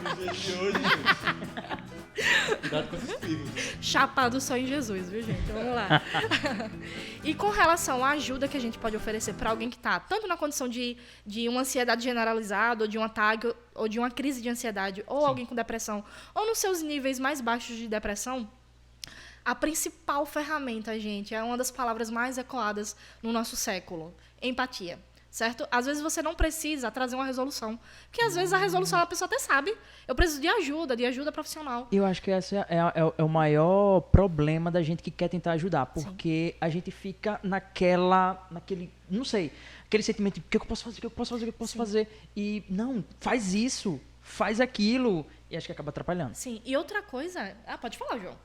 No dia de hoje, gente. Cuidado com esses perigos. Chapado só em Jesus, viu, gente? Vamos lá. E com relação à ajuda que a gente pode oferecer para alguém que está tanto na condição de uma ansiedade generalizada, ou de um ataque, ou de uma crise de ansiedade, ou Sim. alguém com depressão, ou nos seus níveis mais baixos de depressão, a principal ferramenta, gente, é uma das palavras mais ecoadas no nosso século: empatia. Certo? Às vezes você não precisa trazer uma resolução. Porque às vezes a resolução a pessoa até sabe. Eu preciso de ajuda profissional. Eu acho que esse é o maior problema da gente que quer tentar ajudar. Porque a gente fica naquele, não sei, aquele sentimento de o que eu posso fazer, o que eu posso fazer, o que eu posso fazer. E não, faz isso, faz aquilo. E acho que acaba atrapalhando. Sim. E outra coisa... pode falar, João.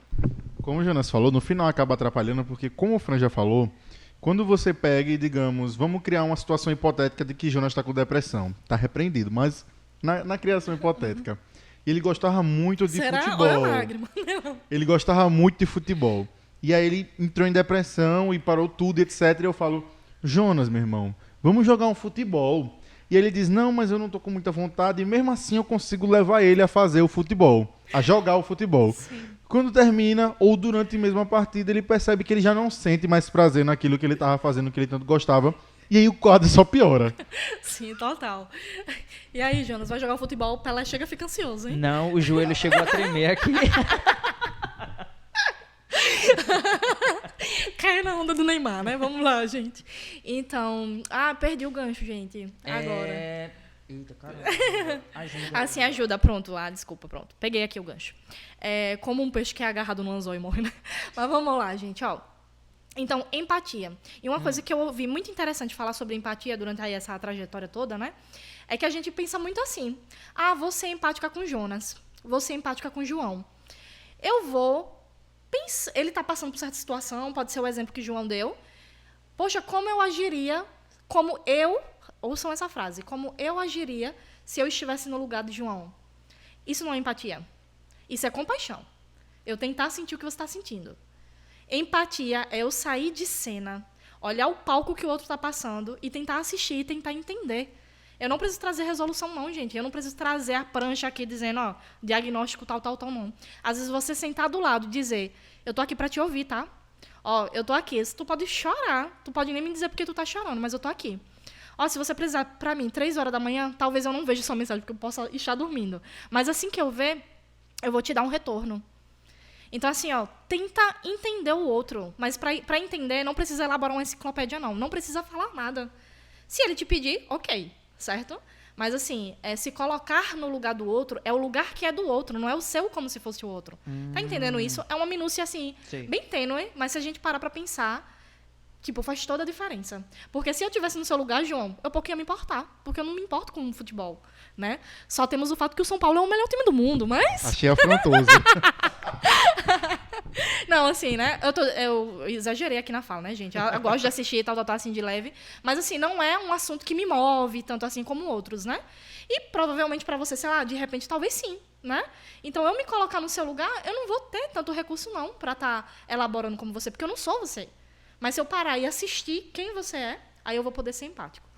Como o Jonas falou, no final acaba atrapalhando, porque como o Fran já falou, quando você pega e, digamos, vamos criar uma situação hipotética de que Jonas está com depressão. Está repreendido, mas na criação hipotética. Ele gostava muito de Será? futebol. Olha a lágrima. Ele gostava muito de futebol. E aí ele entrou em depressão e parou tudo, etc. E eu falo, Jonas, meu irmão, vamos jogar um futebol. E ele diz, não, mas eu não tô com muita vontade. E mesmo assim eu consigo levar ele a fazer o futebol, a jogar o futebol. Sim. Quando termina, ou durante mesmo a partida, ele percebe que ele já não sente mais prazer naquilo que ele estava fazendo, que ele tanto gostava. E aí o quadro só piora. Sim, total. E aí, Jonas, vai jogar futebol, o Pelé chega e fica ansioso, hein? Não, o joelho chegou a tremer aqui. Cai na onda do Neymar, né? Vamos lá, gente. Então... Ah, perdi o gancho, gente. Agora. Eita, caramba. Ajuda. Assim, ajuda. Pronto. Ah, desculpa, pronto. Peguei aqui o gancho. Como um peixe que é agarrado no anzol e morre, né? Mas vamos lá, gente, ó. Então, empatia. E uma coisa que eu ouvi muito interessante falar sobre empatia durante aí essa trajetória toda, né? É que a gente pensa muito assim. Ah, vou ser empática com Jonas. Vou ser empática com João. Eu vou pensar... Ele tá passando por certa situação, pode ser o exemplo que João deu. Poxa, como eu agiria, como eu... Ouçam essa frase. Como eu agiria se eu estivesse no lugar de João? Isso não é empatia. Isso é compaixão. Eu tentar sentir o que você está sentindo. Empatia é eu sair de cena, olhar o palco que o outro está passando e tentar assistir e tentar entender. Eu não preciso trazer resolução, não, gente. Eu não preciso trazer a prancha aqui dizendo, ó, diagnóstico tal, tal, tal, não. Às vezes você sentar do lado e dizer, eu tô aqui para te ouvir, tá? Ó, eu tô aqui. Tu pode chorar, tu pode nem me dizer porque tu tá chorando, mas eu tô aqui. Ó, se você precisar pra mim 3 horas da manhã, talvez eu não veja sua mensagem, porque eu possa estar dormindo. Mas assim que eu ver, eu vou te dar um retorno. Então, assim, ó, tenta entender o outro. Mas pra entender, não precisa elaborar uma enciclopédia, não. Não precisa falar nada. Se ele te pedir, ok, certo? Mas, assim, se colocar no lugar do outro, é o lugar que é do outro, não é o seu como se fosse o outro. Tá entendendo isso? É uma minúcia, assim, Sim. bem tênue, mas se a gente parar pra pensar... Tipo, faz toda a diferença. Porque se eu estivesse no seu lugar, João, eu pouco ia me importar. Porque eu não me importo com o futebol, né? Só temos o fato que o São Paulo é o melhor time do mundo, mas... Achei afrontoso. Não, assim, né? Eu exagerei aqui na fala, né, gente? Eu gosto de assistir e tal, assim, de leve. Mas, assim, não é um assunto que me move tanto assim como outros, né? E provavelmente pra você, sei lá, de repente, talvez sim, né? Então, eu me colocar no seu lugar, eu não vou ter tanto recurso, não, pra estar elaborando como você. Porque eu não sou você. Mas se eu parar e assistir quem você é, aí eu vou poder ser empático.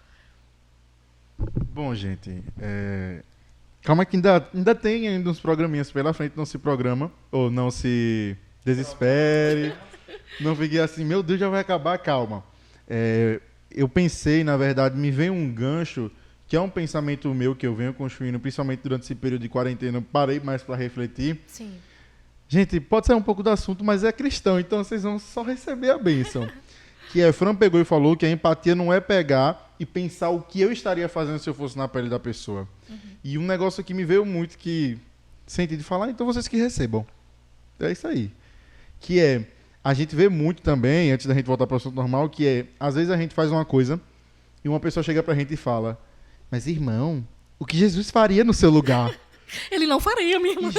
Bom, gente, calma que ainda tem ainda uns programinhas pela frente, não se programa, ou não se desespere, não fique assim, meu Deus, já vai acabar, calma. Eu pensei, na verdade, me veio um gancho, que é um pensamento meu que eu venho construindo, principalmente durante esse período de quarentena, eu parei mais para refletir. Sim. Gente, pode ser um pouco do assunto, mas é cristão, então vocês vão só receber a bênção. Que Fran pegou e falou que a empatia não é pegar e pensar o que eu estaria fazendo se eu fosse na pele da pessoa. Uhum. E um negócio que me veio muito que senti de falar, então vocês que recebam. É isso aí. Que a gente vê muito também, antes da gente voltar para o assunto normal, que às vezes a gente faz uma coisa e uma pessoa chega pra gente e fala, mas irmão, o que Jesus faria no seu lugar? Ele não faria, minha irmã.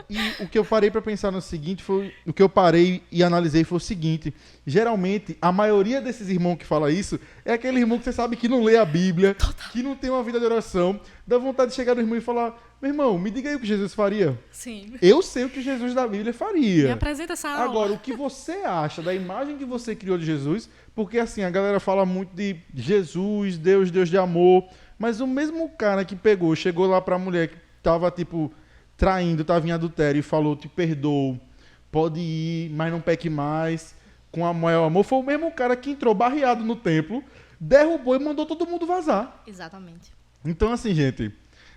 E o que eu parei para pensar no seguinte foi... O que eu parei e analisei foi o seguinte. Geralmente, a maioria desses irmãos que fala isso é aquele irmão que você sabe que não lê a Bíblia, que não tem uma vida de oração, dá vontade de chegar no irmão e falar, meu irmão, me diga aí o que Jesus faria. Sim. Eu sei o que Jesus da Bíblia faria. Me apresenta essa aula. Agora, o que você acha da imagem que você criou de Jesus? Porque assim, a galera fala muito de Jesus, Deus de amor, mas o mesmo cara que chegou lá pra mulher que tava, tipo, traindo, tava em adultério e falou, te perdoo, pode ir, mas não peque mais, com a maior amor, foi o mesmo cara que entrou barreado no templo, derrubou e mandou todo mundo vazar. Exatamente. Então, assim, gente,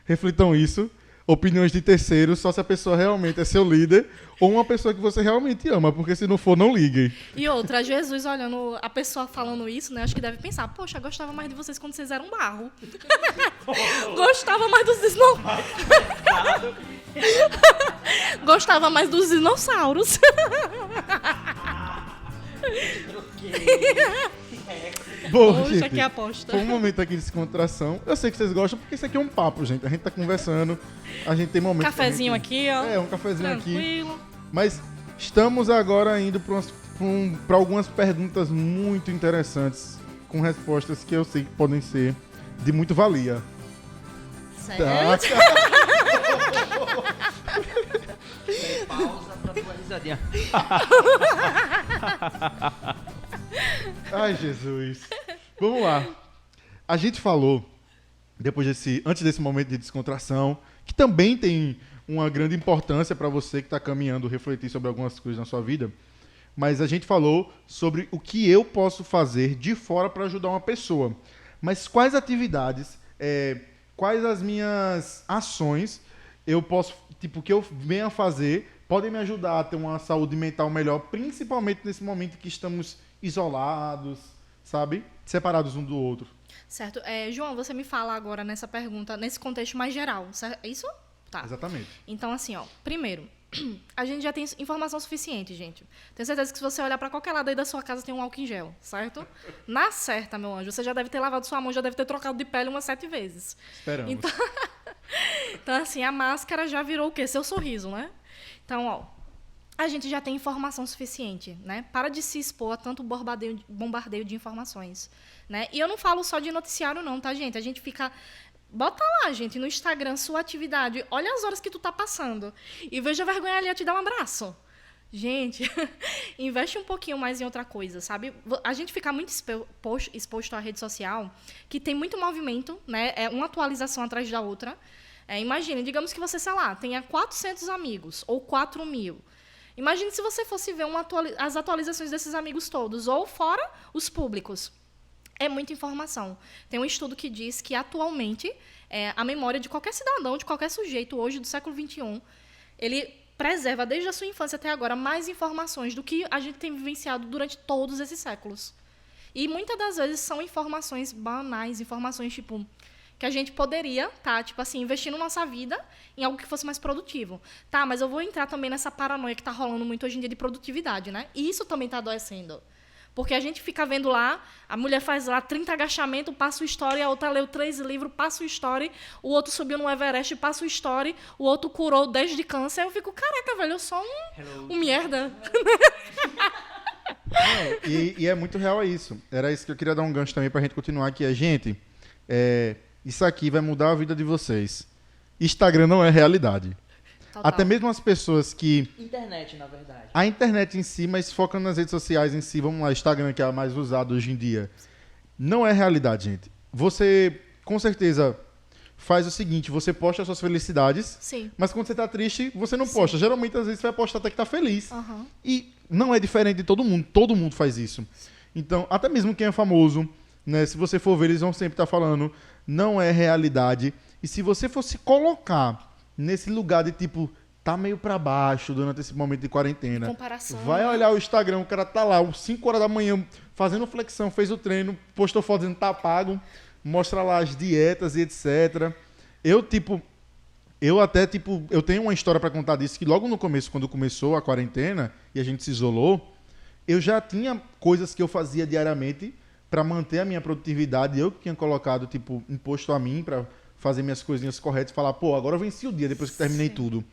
reflitam isso. Opiniões de terceiros, só se a pessoa realmente é seu líder ou uma pessoa que você realmente ama, porque se não for, não liguem. E outra, Jesus olhando a pessoa falando isso, né? Acho que deve pensar, poxa, gostava mais de vocês quando vocês eram barro. Gostava mais dos Gostava mais dos dinossauros. Bom, Poxa, gente, que aposta. foi um momento aqui de descontração. Eu sei que vocês gostam, porque isso aqui é um papo, gente. A gente tá conversando, a gente tem momentos... Cafezinho aqui, ó. Um cafezinho Tranquilo. aqui. Mas estamos agora indo para algumas perguntas muito interessantes, com respostas que eu sei que podem ser de muito valia. Sério? Pausa pra tua risadinha. Ai, Jesus. Vamos lá. A gente falou, antes desse momento de descontração, que também tem uma grande importância para você que está caminhando, refletir sobre algumas coisas na sua vida, mas a gente falou sobre o que eu posso fazer de fora para ajudar uma pessoa. Mas quais atividades, quais as minhas ações eu posso, tipo, que eu venha fazer, podem me ajudar a ter uma saúde mental melhor, principalmente nesse momento que estamos isolados, sabe? Separados um do outro. Certo. João, você me fala agora nessa pergunta, nesse contexto mais geral, certo? É isso? Tá. Exatamente. Então, assim, primeiro, a gente já tem informação suficiente, gente. Tenho certeza que se você olhar para qualquer lado aí da sua casa tem um álcool em gel, certo? Na certa, meu anjo, você já deve ter lavado sua mão, já deve ter trocado de pele umas 7 vezes. Esperamos. Então, assim, a máscara já virou o quê? Seu sorriso, né? Então, a gente já tem informação suficiente, né? Para de se expor a tanto bombardeio de informações, né? E eu não falo só de noticiário não, tá, gente? A gente fica... Bota lá, gente, no Instagram, sua atividade. Olha as horas que tu tá passando. E veja a vergonha ali a te dar um abraço. Gente, investe um pouquinho mais em outra coisa, sabe? A gente fica muito exposto à rede social, que tem muito movimento, né? É uma atualização atrás da outra. Imagine, digamos que você, sei lá, tenha 400 amigos, ou 4.000. Imagine se você fosse ver as atualizações desses amigos todos, ou fora os públicos. É muita informação. Tem um estudo que diz que, atualmente, a memória de qualquer cidadão, de qualquer sujeito, hoje, do século XXI, ele preserva, desde a sua infância até agora, mais informações do que a gente tem vivenciado durante todos esses séculos. E, muitas das vezes, são informações banais, informações, tipo, que a gente poderia tipo assim, investindo nossa vida em algo que fosse mais produtivo. Tá, mas eu vou entrar também nessa paranoia que está rolando muito hoje em dia de produtividade, né? E isso também está adoecendo. Porque a gente fica vendo lá, a mulher faz lá 30 agachamentos, passa o story, a outra leu 3 livros, passa o story, o outro subiu no Everest, passa o story, o outro curou 10 de câncer. Eu fico, caraca, velho, eu sou um merda. E é muito real isso. Era isso que eu queria dar um gancho também pra gente continuar aqui. Gente, isso aqui vai mudar a vida de vocês. Instagram não é realidade. Total. Até mesmo as pessoas que... Internet, na verdade. A internet em si, mas focando nas redes sociais em si, vamos lá, Instagram, que é a mais usada hoje em dia. Não é realidade, gente. Você, com certeza, faz o seguinte, você posta as suas felicidades, Sim. mas quando você tá triste, você não posta. Geralmente, às vezes, você vai postar até que tá feliz. Uhum. E não é diferente de todo mundo faz isso. Então, até mesmo quem é famoso, né, se você for ver, eles vão sempre estar falando, não é realidade. E se você fosse colocar nesse lugar de tipo, tá meio pra baixo durante esse momento de quarentena. Comparação. Vai olhar o Instagram, o cara tá lá, 5 horas da manhã, fazendo flexão, fez o treino, postou foto dizendo tá pago, mostra lá as dietas e etc. Eu tenho uma história pra contar disso, que logo no começo, quando começou a quarentena e a gente se isolou, eu já tinha coisas que eu fazia diariamente pra manter a minha produtividade. Eu que tinha colocado, tipo, imposto a mim pra fazer minhas coisinhas corretas e falar, pô, agora eu venci o dia depois que terminei tudo.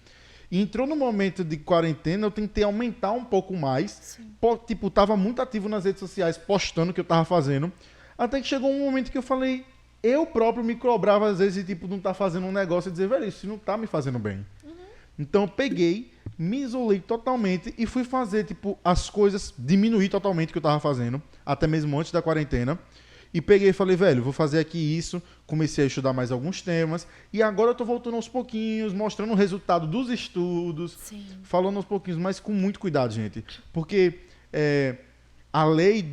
E entrou no momento de quarentena, eu tentei aumentar um pouco mais. Tipo, tava muito ativo nas redes sociais, postando o que eu tava fazendo. Até que chegou um momento que eu falei, eu próprio me cobrava às vezes de, tipo, não tá fazendo um negócio e dizer, velho, isso não tá me fazendo bem. Então eu peguei, me isolei totalmente e fui fazer, tipo, as coisas, diminuir totalmente o que eu tava fazendo, até mesmo antes da quarentena. E peguei e falei, velho, vou fazer aqui isso. Comecei a estudar mais alguns temas. E agora eu tô voltando aos pouquinhos, mostrando o resultado dos estudos. Sim. Falando aos pouquinhos, mas com muito cuidado, gente. Porque a lei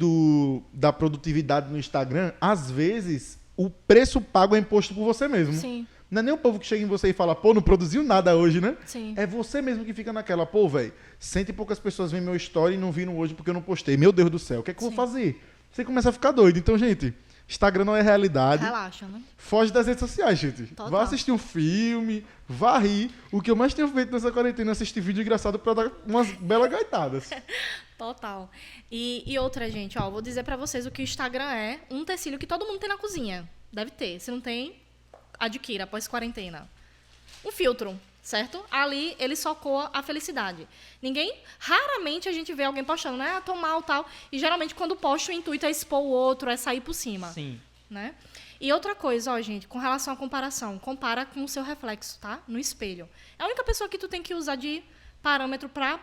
da produtividade no Instagram, às vezes, o preço pago é imposto por você mesmo. Sim. Não é nem o povo que chega em você e fala, pô, não produziu nada hoje, né? Sim. É você mesmo que fica naquela, pô, velho, 100 e poucas pessoas veem meu story e não viram hoje porque eu não postei. Meu Deus do céu, o que é que eu vou fazer? Você começa a ficar doido. Então, gente, Instagram não é realidade. Relaxa, né? Foge das redes sociais, gente. Total. Vá assistir um filme, vá rir. O que eu mais tenho feito nessa quarentena é assistir vídeo engraçado pra dar umas belas gaitadas. Total. E outra, gente, vou dizer pra vocês o que o Instagram é. Um utensílio que todo mundo tem na cozinha. Deve ter. Se não tem, adquira após quarentena. Um filtro, certo? Ali ele socoa a felicidade. Raramente a gente vê alguém postando, né? Tô mal, tal. E geralmente quando posta o intuito é expor o outro, é sair por cima. Sim. Né? E outra coisa, gente, com relação à comparação, compara com o seu reflexo, tá? No espelho. É a única pessoa que tu tem que usar de parâmetro pra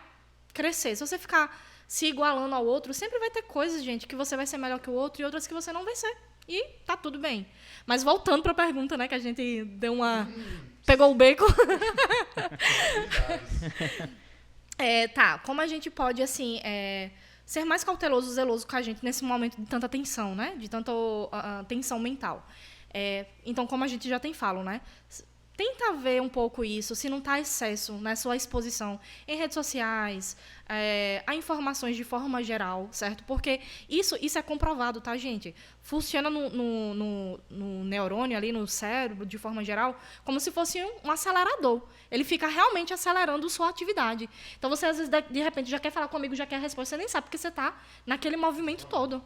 crescer. Se você ficar se igualando ao outro, sempre vai ter coisas, gente, que você vai ser melhor que o outro e outras que você não vai ser. E tá tudo bem. Mas voltando pra pergunta, né, que a gente deu uma... Pegou o beco. Como a gente pode, assim, ser mais cauteloso, zeloso com a gente nesse momento de tanta tensão, né? De tanta tensão mental. Então, como a gente já tem falado, né? Tenta ver um pouco isso, se não está excesso, né, sua exposição em redes sociais, a informações de forma geral, certo? Porque isso é comprovado, tá, gente? Funciona no neurônio ali, no cérebro, de forma geral, como se fosse um acelerador. Ele fica realmente acelerando sua atividade. Então, você, às vezes, de repente, já quer falar comigo, já quer a resposta, você nem sabe porque você está naquele movimento todo.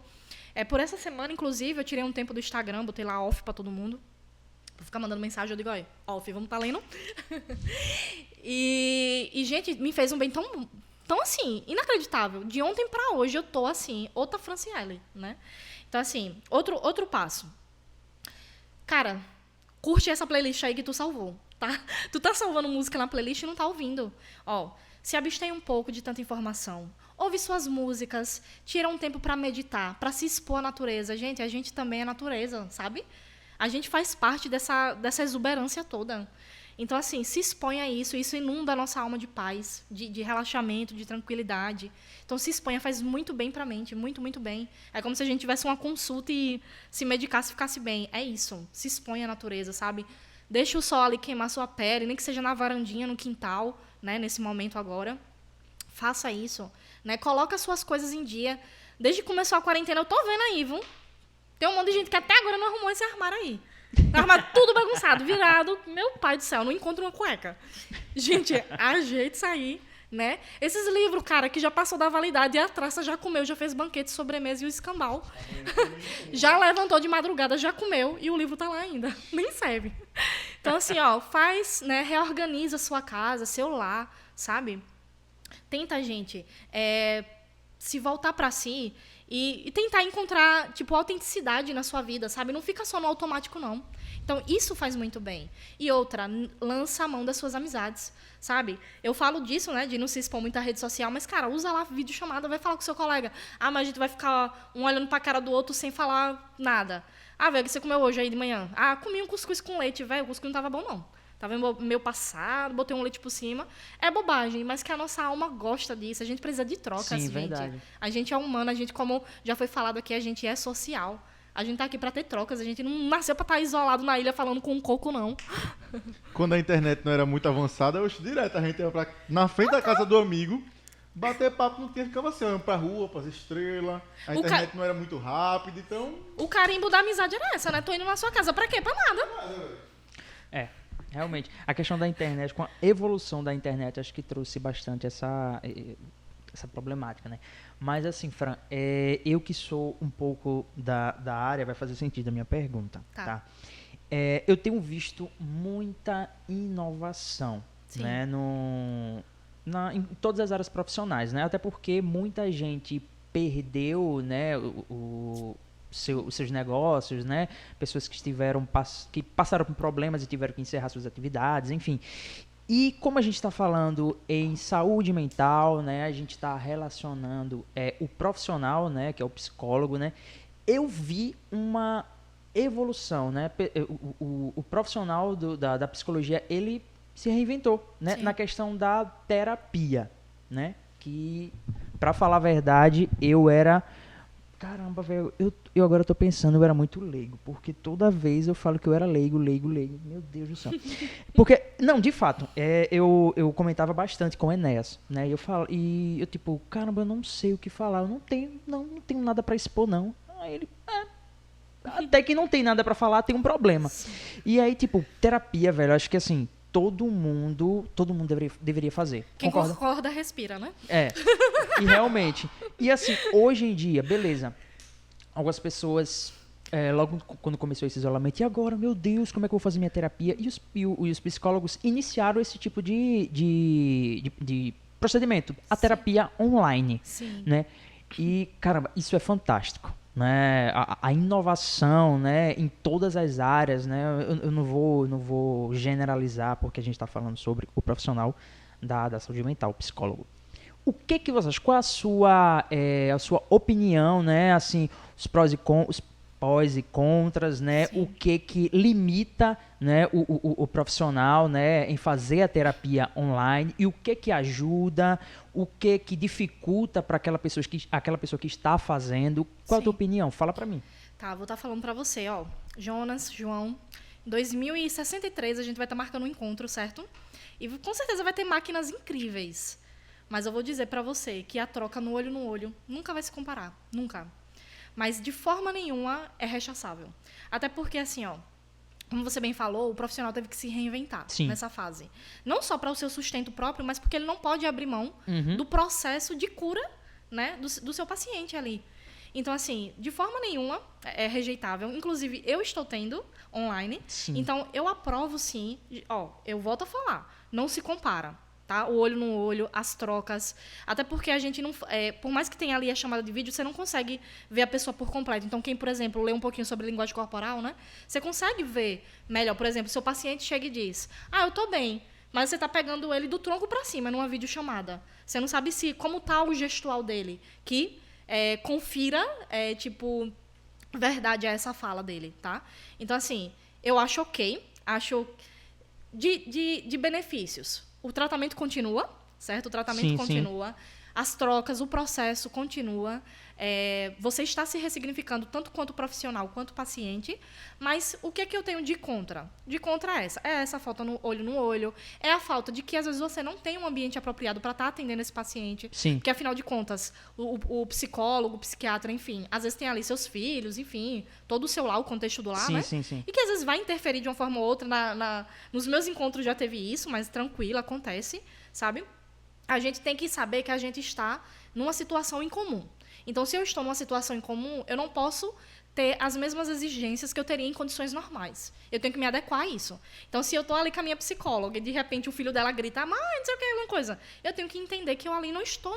Por essa semana, inclusive, eu tirei um tempo do Instagram, botei lá off para todo mundo. Vou ficar mandando mensagem, eu digo, olha, off, vamos tá lendo? e, gente, me fez um bem tão assim, inacreditável. De ontem para hoje eu tô assim, outra Franciele, né? Então, assim, outro passo. Cara, curte essa playlist aí que tu salvou, tá? Tu tá salvando música na playlist e não tá ouvindo. Se abstém um pouco de tanta informação. Ouve suas músicas, tira um tempo para meditar, para se expor à natureza. Gente, a gente também é natureza, sabe? A gente faz parte dessa exuberância toda. Então, assim, se expõe a isso. Isso inunda a nossa alma de paz, de relaxamento, de tranquilidade. Então, se exponha, faz muito bem para a mente, muito, muito bem. É como se a gente tivesse uma consulta e se medicasse e ficasse bem. É isso. Se expõe à natureza, sabe? Deixa o sol ali queimar sua pele, nem que seja na varandinha, no quintal, né, nesse momento agora. Faça isso. Né? Coloca suas coisas em dia. Desde que começou a quarentena, eu tô vendo aí, viu? Tem um monte de gente que até agora não arrumou esse armário aí. Armário tudo bagunçado, virado. Meu pai do céu, não encontro uma cueca. Gente, ajeite isso aí, né? Esses livros, cara, que já passou da validade e a traça já comeu, já fez banquete, sobremesa e o escambau. Já levantou de madrugada, já comeu e o livro tá lá ainda. Nem serve. Então, assim, faz, né? Reorganiza a sua casa, seu lar, sabe? Tenta, gente, se voltar para si e tentar encontrar, tipo, autenticidade na sua vida, sabe? Não fica só no automático, não. Então, isso faz muito bem. E outra, lança a mão das suas amizades, sabe? Eu falo disso, né, de não se expor muito à rede social, mas, cara, usa lá videochamada, vai falar com o seu colega. Mas a gente vai ficar um olhando pra cara do outro sem falar nada. Velho, o que você comeu hoje aí de manhã? Comi um cuscuz com leite, velho, o cuscuz não tava bom, não. Tava meio passado, botei um leite por cima. É bobagem, mas que a nossa alma gosta disso. A gente precisa de trocas, Sim, gente. verdade. A gente é humano, a gente, como já foi falado aqui, a gente é social. A gente tá aqui pra ter trocas, a gente não nasceu pra estar isolado na ilha falando com um coco, não. Quando a internet não era muito avançada, direto a gente ia na frente da casa do amigo, bater papo no tempo, ficava assim, olhando pra rua, pras estrelas. A internet não era muito rápida, então... O carimbo da amizade era essa, né? Tô indo na sua casa, pra quê? Pra nada. Realmente. A questão da internet, com a evolução da internet, acho que trouxe bastante essa problemática, né? Mas assim, Fran, eu que sou um pouco da área, vai fazer sentido a minha pergunta, tá? Eu tenho visto muita inovação, Sim. né? Em todas as áreas profissionais, né? Até porque muita gente perdeu, né, os seus negócios, né? Pessoas que passaram por problemas e tiveram que encerrar suas atividades, enfim. E como a gente está falando em saúde mental, né? A gente está relacionando o profissional, né? Que é o psicólogo, né? Eu vi uma evolução, né? O profissional da psicologia, ele se reinventou, né? Sim. Na questão da terapia, né? Que, para falar a verdade, eu era... Caramba, velho, eu agora tô pensando, eu era muito leigo, porque toda vez eu falo que eu era leigo, meu Deus do céu. Porque, não, de fato, eu comentava bastante com o Enéas, né, e eu tipo, caramba, eu não sei o que falar, eu não tenho nada pra expor, não. Aí ele, até que não tem nada pra falar, tem um problema. E aí, tipo, terapia, velho, acho que assim, todo mundo deveria fazer. Quem Concorda? concorda, respira, né? E realmente. E assim, hoje em dia, beleza. Algumas pessoas, logo quando começou esse isolamento, e agora, meu Deus, como é que eu vou fazer minha terapia? E os psicólogos iniciaram esse tipo de procedimento, a terapia online. Sim. Né? E, caramba, isso é fantástico. Né, a inovação, né, em todas as áreas, né, eu não vou generalizar porque a gente está falando sobre o profissional da saúde mental, o psicólogo. O que você acha? Qual é a sua opinião, né, assim, os prós e cons, pós e contras, né? Sim. O que limita, né, o profissional, né, em fazer a terapia online e o que ajuda, o que dificulta para aquela pessoa que está fazendo. Qual é a tua Sim. opinião? Fala para mim. Tá, vou estar falando pra você, ó. Jonas, João, em 2063 a gente vai estar marcando um encontro, certo? E com certeza vai ter máquinas incríveis. Mas eu vou dizer pra você que a troca no olho nunca vai se comparar. Nunca. Mas de forma nenhuma é rechaçável. Até porque, assim, ó, como você bem falou, o profissional teve que se reinventar Sim. nessa fase. Não só para o seu sustento próprio, mas porque ele não pode abrir mão do processo de cura, né, do seu paciente ali. Então, assim, de forma nenhuma é rejeitável. Inclusive, eu estou tendo online. Sim. Então, eu aprovo, sim. Ó, eu volto a falar. Não se compara. Tá? O olho no olho, as trocas. Até porque a gente não. Por mais que tenha ali a chamada de vídeo, você não consegue ver a pessoa por completo. Então, quem, por exemplo, lê um pouquinho sobre linguagem corporal, né? Você consegue ver melhor. Por exemplo, seu paciente chega e diz: ah, eu tô bem. Mas você tá pegando ele do tronco para cima numa videochamada. Você não sabe como tá o gestual dele. Que confira, tipo, verdade a essa fala dele, tá? Então, assim, eu acho ok. Acho de benefícios. O tratamento continua, certo? O tratamento continua. As trocas, o processo continua. Você está se ressignificando tanto quanto profissional quanto paciente. Mas o que eu tenho de contra? De contra é essa falta no olho. É a falta de que, às vezes, você não tem um ambiente apropriado para estar atendendo esse paciente. Sim. Porque, afinal de contas, o psicólogo, o psiquiatra, enfim, às vezes tem ali seus filhos, enfim, todo o seu lá, o contexto do lá, Sim, né? sim. E que, às vezes, vai interferir de uma forma ou outra. Nos meus encontros já teve isso, mas tranquilo, acontece, sabe? A gente tem que saber que a gente está numa situação incomum. Então, se eu estou numa situação incomum, eu não posso ter as mesmas exigências que eu teria em condições normais. Eu tenho que me adequar a isso. Então, se eu estou ali com a minha psicóloga e, de repente, o filho dela grita, mãe, não sei o que, alguma coisa, eu tenho que entender que eu ali não estou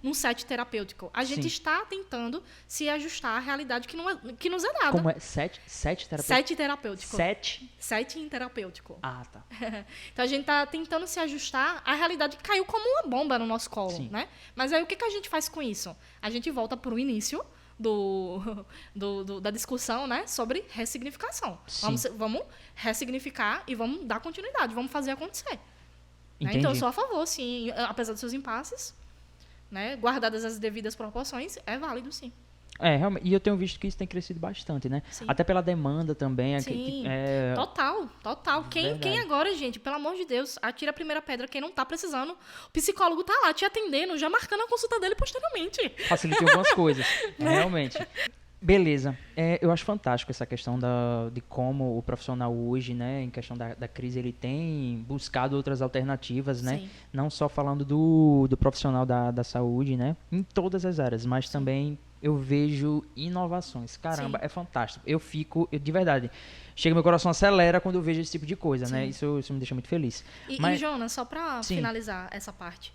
num set terapêutico. A gente está tentando se ajustar à realidade que nos é dada. Como é? Sete terapêutico? Set terapêutico. Sete? Setting terapêutico. Ah, tá. Então, a gente está tentando se ajustar à realidade que caiu como uma bomba no nosso colo, Sim. né? Mas aí, o que a gente faz com isso? A gente volta para o início da discussão, né, sobre ressignificação. Vamos ressignificar e vamos dar continuidade, vamos fazer acontecer. Né? Então, eu sou a favor, sim, apesar dos seus impasses, né, guardadas as devidas proporções, é válido, sim. Realmente. E eu tenho visto que isso tem crescido bastante, né? Sim. Até pela demanda também. Sim, total. Quem agora, gente, pelo amor de Deus, atira a primeira pedra, quem não tá precisando, o psicólogo tá lá te atendendo, já marcando a consulta dele posteriormente. Facilita algumas coisas, realmente. Beleza. Eu acho fantástico essa questão de como o profissional hoje, né, em questão da crise, ele tem buscado outras alternativas, né? Sim. Não só falando do profissional da saúde, né? Em todas as áreas, mas também eu vejo inovações. Caramba, Sim. é fantástico. Eu de verdade, meu coração acelera quando eu vejo esse tipo de coisa, né? Isso me deixa muito feliz. E, Mas, Jonas, só para finalizar essa parte,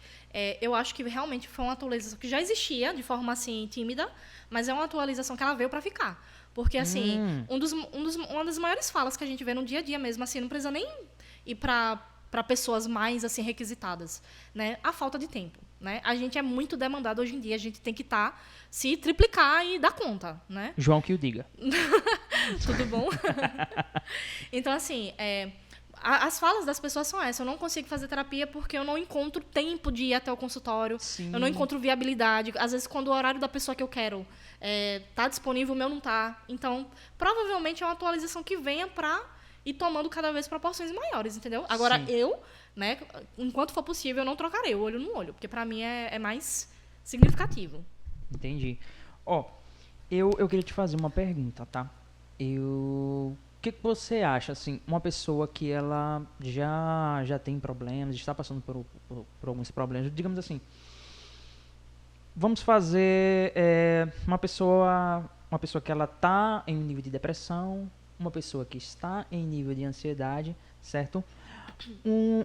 eu acho que realmente foi uma atualização que já existia de forma assim tímida, mas é uma atualização que ela veio para ficar. Porque, assim, uma das maiores falas que a gente vê no dia a dia mesmo, assim, não precisa nem ir para pessoas mais assim requisitadas, né? A falta de tempo, né? A gente é muito demandado hoje em dia, a gente tem que se triplicar e dar conta, né? João que o diga. Tudo bom? Então, assim, as falas das pessoas são essas. Eu não consigo fazer terapia porque eu não encontro tempo de ir até o consultório. Sim. Eu não encontro viabilidade. Às vezes, quando o horário da pessoa que eu quero tá disponível, o meu não tá. Então, provavelmente é uma atualização que venha para ir tomando cada vez proporções maiores, entendeu? Agora, eu, né, enquanto for possível, eu não trocarei o olho no olho, porque para mim é mais significativo. Entendi. Eu queria te fazer uma pergunta, tá? O que você acha, assim, uma pessoa que ela já tem problemas, está passando por alguns problemas, digamos assim, vamos fazer uma pessoa que ela está em um nível de depressão, uma pessoa que está em nível de ansiedade, certo?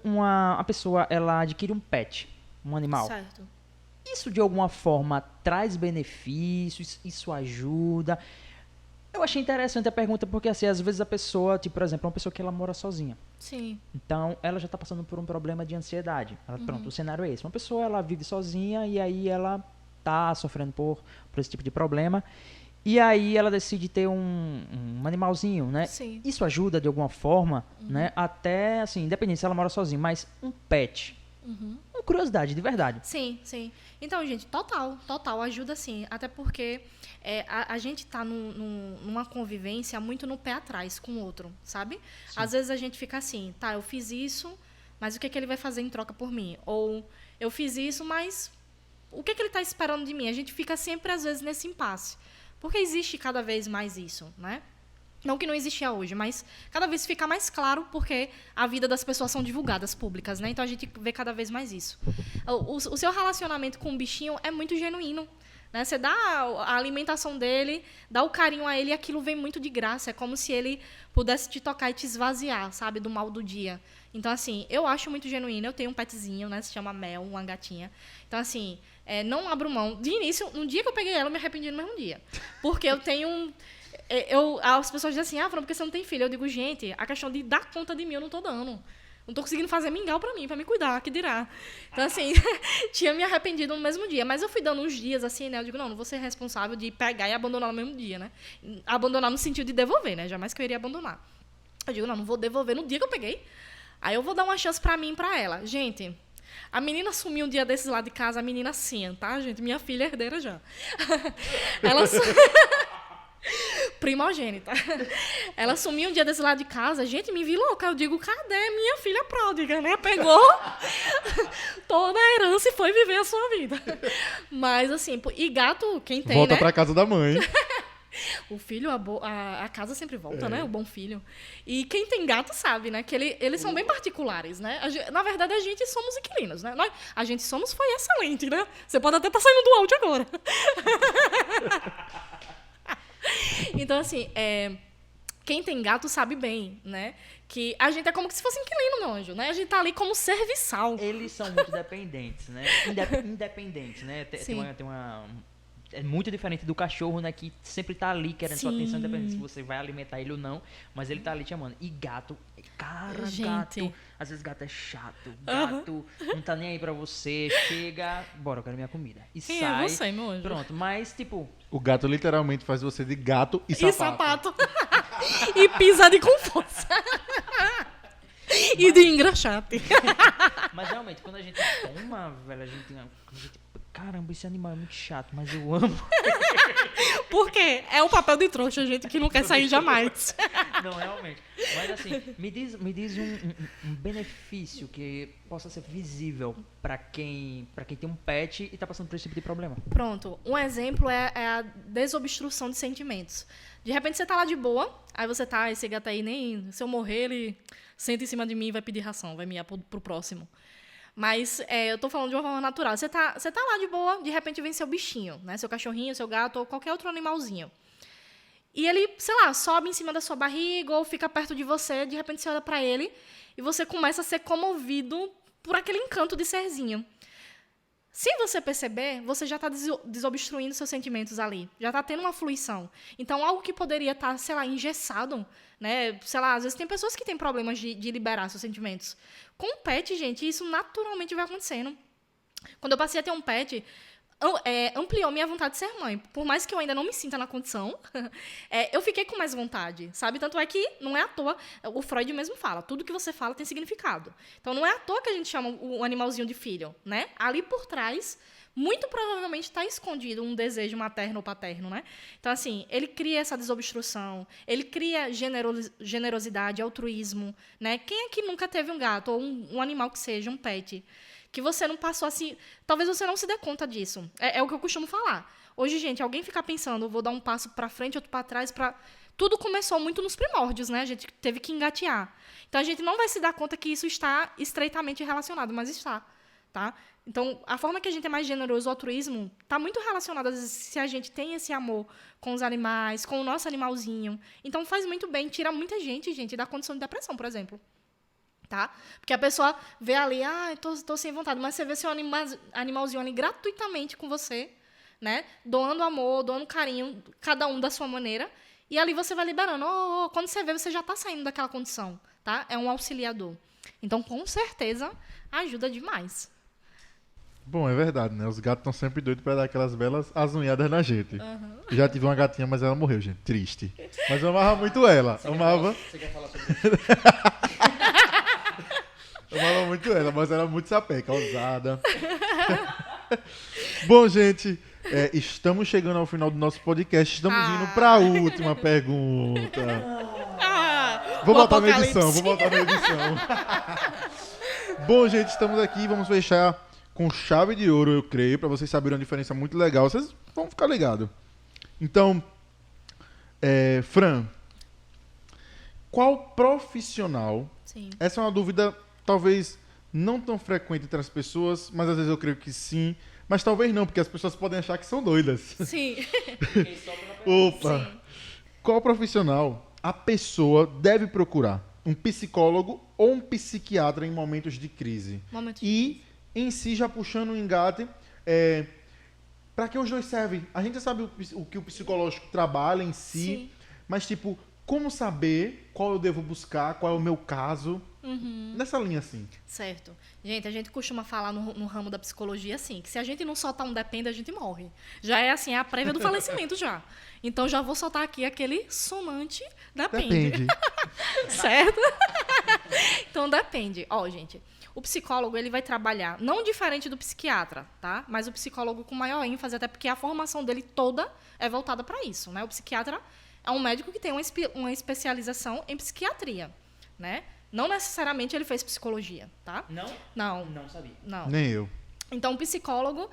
Uma pessoa, ela adquire um pet, um animal. Certo. Isso, de alguma forma, traz benefícios? Isso ajuda? Eu achei interessante a pergunta porque, assim, às vezes a pessoa, tipo, por exemplo, uma pessoa que ela mora sozinha. Sim. Então, ela já está passando por um problema de ansiedade. Pronto, o cenário é esse. Uma pessoa, ela vive sozinha e aí ela está sofrendo por esse tipo de problema. E aí ela decide ter um animalzinho, né? Sim. Isso ajuda de alguma forma, né? Até, assim, independente se ela mora sozinha, mas um pet. Uma curiosidade, de verdade. Sim, sim. Então, gente, total, ajuda sim. Até porque a gente tá numa convivência muito no pé atrás com o outro, sabe? Às vezes a gente fica assim, tá, eu fiz isso, mas o que ele vai fazer em troca por mim? Ou eu fiz isso, mas o que ele tá esperando de mim? A gente fica sempre, às vezes, nesse impasse. Porque existe cada vez mais isso, né? Não que não existia hoje, mas cada vez fica mais claro porque a vida das pessoas são divulgadas públicas, né? Então a gente vê cada vez mais isso. O seu relacionamento com o bichinho é muito genuíno, né? Você dá a alimentação dele, dá o carinho a ele e aquilo vem muito de graça. É como se ele pudesse te tocar e te esvaziar, sabe? Do mal do dia. Então, assim, eu acho muito genuíno. Eu tenho um petzinho, né? Se chama Mel, uma gatinha. Então, assim, não abro mão. De início, no dia que eu peguei ela, eu me arrependi no mesmo dia. Porque eu tenho as pessoas dizem assim, Fran, porque você não tem filho? Eu digo, gente, a questão de dar conta de mim eu não tô dando. Não tô conseguindo fazer mingau pra mim, pra me cuidar, que dirá. Então, assim, tinha me arrependido no mesmo dia. Mas eu fui dando uns dias, assim, né? Eu digo, não vou ser responsável de pegar e abandonar no mesmo dia, né? Abandonar no sentido de devolver, né? Jamais que eu iria abandonar. Eu digo, não vou devolver no dia que eu peguei. Aí eu vou dar uma chance pra mim e pra ela. Gente, a menina sumiu um dia desses lá de casa, a menina sim, tá, gente? Minha filha é herdeira já. Ela primogênita. Ela sumiu um dia desse lado de casa. Gente, me vi louca. Eu digo, cadê minha filha pródiga, né? Pegou toda a herança e foi viver a sua vida. Mas, assim, e gato, quem tem, Volta né? pra casa da mãe. O filho, a casa sempre volta, né? O bom filho. E quem tem gato sabe, né? Que eles são bem particulares, né? Na verdade, a gente somos inquilinos, né? A gente foi excelente, né? Você pode até estar saindo do áudio agora. Então, assim, quem tem gato sabe bem, né? Que a gente é como se fosse inquilino, meu anjo, né? A gente tá ali como serviçal. Eles são muito dependentes, né? Independentes, né? Tem uma é muito diferente do cachorro, né? Que sempre tá ali querendo sua atenção, independente se você vai alimentar ele ou não. Mas ele tá ali te amando. E gato, cara, Gente. gato. Às vezes gato é chato. Gato não tá nem aí pra você. Chega, bora, eu quero minha comida. E Quem sai. é você, meu anjo? Pronto, mas tipo... O gato literalmente faz você de gato e sapato. E pisa de com força. E de engraxate. Mas realmente, quando a gente toma, velho, a gente... Caramba, esse animal é muito chato, mas eu amo. Por quê? É um papel de trouxa, gente, que não quer sair jamais. Não, realmente. Mas assim, me diz um benefício que possa ser visível pra quem tem um pet e tá passando por esse tipo de problema. Pronto. Um exemplo é a desobstrução de sentimentos. De repente você tá lá de boa, aí você tá, esse gato aí nem... Se eu morrer, ele senta em cima de mim e vai pedir ração, vai miar pro próximo. Mas eu tô falando de uma forma natural. Você tá lá de boa, de repente vem seu bichinho, né? Seu cachorrinho, seu gato ou qualquer outro animalzinho. E ele, sei lá, sobe em cima da sua barriga ou fica perto de você, de repente você olha pra ele e você começa a ser comovido por aquele encanto de serzinho. Se você perceber, você já está desobstruindo seus sentimentos ali. Já está tendo uma fluição. Então, algo que poderia estar, sei lá, engessado, né? Sei lá, às vezes tem pessoas que têm problemas de liberar seus sentimentos. Com um pet, gente, isso naturalmente vai acontecendo. Quando eu passei a ter um pet, ampliou minha vontade de ser mãe. Por mais que eu ainda não me sinta na condição, eu fiquei com mais vontade, sabe? Tanto é que não é à toa, o Freud mesmo fala, tudo que você fala tem significado. Então não é à toa que a gente chama o animalzinho de filho, né? Ali por trás, muito provavelmente está escondido um desejo materno ou paterno, né? Então, assim, ele cria essa desobstrução, ele cria generosidade, altruísmo, né? Quem é que nunca teve um gato ou um animal que seja, um pet, que você não passou assim... Talvez você não se dê conta disso. É o que eu costumo falar. Hoje, gente, alguém ficar pensando, vou dar um passo para frente, outro para trás, tudo começou muito nos primórdios, né? A gente teve que engatear. Então, a gente não vai se dar conta que isso está estreitamente relacionado, mas está, tá? Então, a forma que a gente é mais generoso, o altruísmo, está muito relacionado, às vezes, se a gente tem esse amor com os animais, com o nosso animalzinho. Então, faz muito bem, tira muita gente, da condição de depressão, por exemplo. Tá? Porque a pessoa vê ali, tô sem vontade, mas você vê seu animalzinho ali gratuitamente com você, né? Doando amor, doando carinho, cada um da sua maneira, e ali você vai liberando. Quando você vê, você já está saindo daquela condição, tá? É um auxiliador. Então, com certeza, ajuda demais. Bom, é verdade, né? Os gatos estão sempre doidos pra dar aquelas belas azunhadas na gente. Eu já tive uma gatinha, mas ela morreu, gente. Triste. Mas eu amava muito ela. Você quer falar sobre isso? Eu amava muito ela, mas era muito sapeca, ousada. Bom, gente, estamos chegando ao final do nosso podcast. Estamos indo pra última pergunta. Vou o botar na apocalipse. edição, vou botar na edição. Bom, gente, estamos aqui. Vamos fechar com chave de ouro, eu creio, pra vocês saberem uma diferença muito legal. Vocês vão ficar ligados. Então, Fran, qual profissional... Sim. Essa é uma dúvida, talvez, não tão frequente entre as pessoas, mas às vezes eu creio que sim. Mas talvez não, porque as pessoas podem achar que são doidas. Sim. Opa! Sim. Qual profissional a pessoa deve procurar? Um psicólogo ou um psiquiatra em momentos de crise? Momento. E, em si, já puxando o engate, para que os dois servem? A gente já sabe o que o psicológico trabalha em si, Sim. mas, tipo, como saber qual eu devo buscar, qual é o meu caso? Nessa linha, assim. Certo. Gente, a gente costuma falar no ramo da psicologia assim, que se a gente não soltar um depende, a gente morre. Já é assim, é a prévia do falecimento já. Então já vou soltar aqui aquele sonante depende. Depende. Certo? Então depende. Ó, gente, o psicólogo ele vai trabalhar, não diferente do psiquiatra, tá? Mas o psicólogo com maior ênfase, até porque a formação dele toda é voltada para isso, né? O psiquiatra é um médico que tem uma especialização em psiquiatria, né? Não necessariamente ele fez psicologia, tá? Não? Não, Não sabia. não. Nem eu. Então, o psicólogo,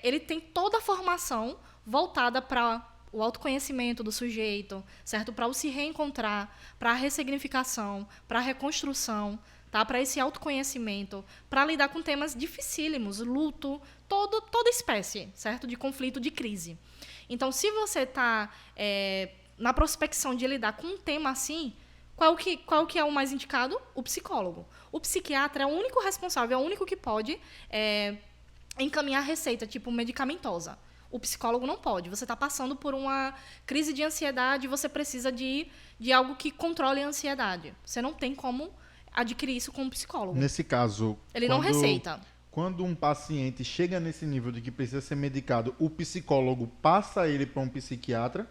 ele tem toda a formação voltada para o autoconhecimento do sujeito, certo? Para o se reencontrar, para a ressignificação, para a reconstrução, tá? Para esse autoconhecimento, para lidar com temas dificílimos, luto, toda espécie, certo? De conflito, de crise. Então, se você está na prospecção de lidar com um tema assim, qual que é o mais indicado? O psicólogo. O psiquiatra é o único responsável, é o único que pode encaminhar receita, tipo medicamentosa. O psicólogo não pode. Você está passando por uma crise de ansiedade, você precisa de algo que controle a ansiedade. Você não tem como adquirir isso com um psicólogo. Nesse caso... Ele não receita. Quando um paciente chega nesse nível de que precisa ser medicado, o psicólogo passa ele para um psiquiatra?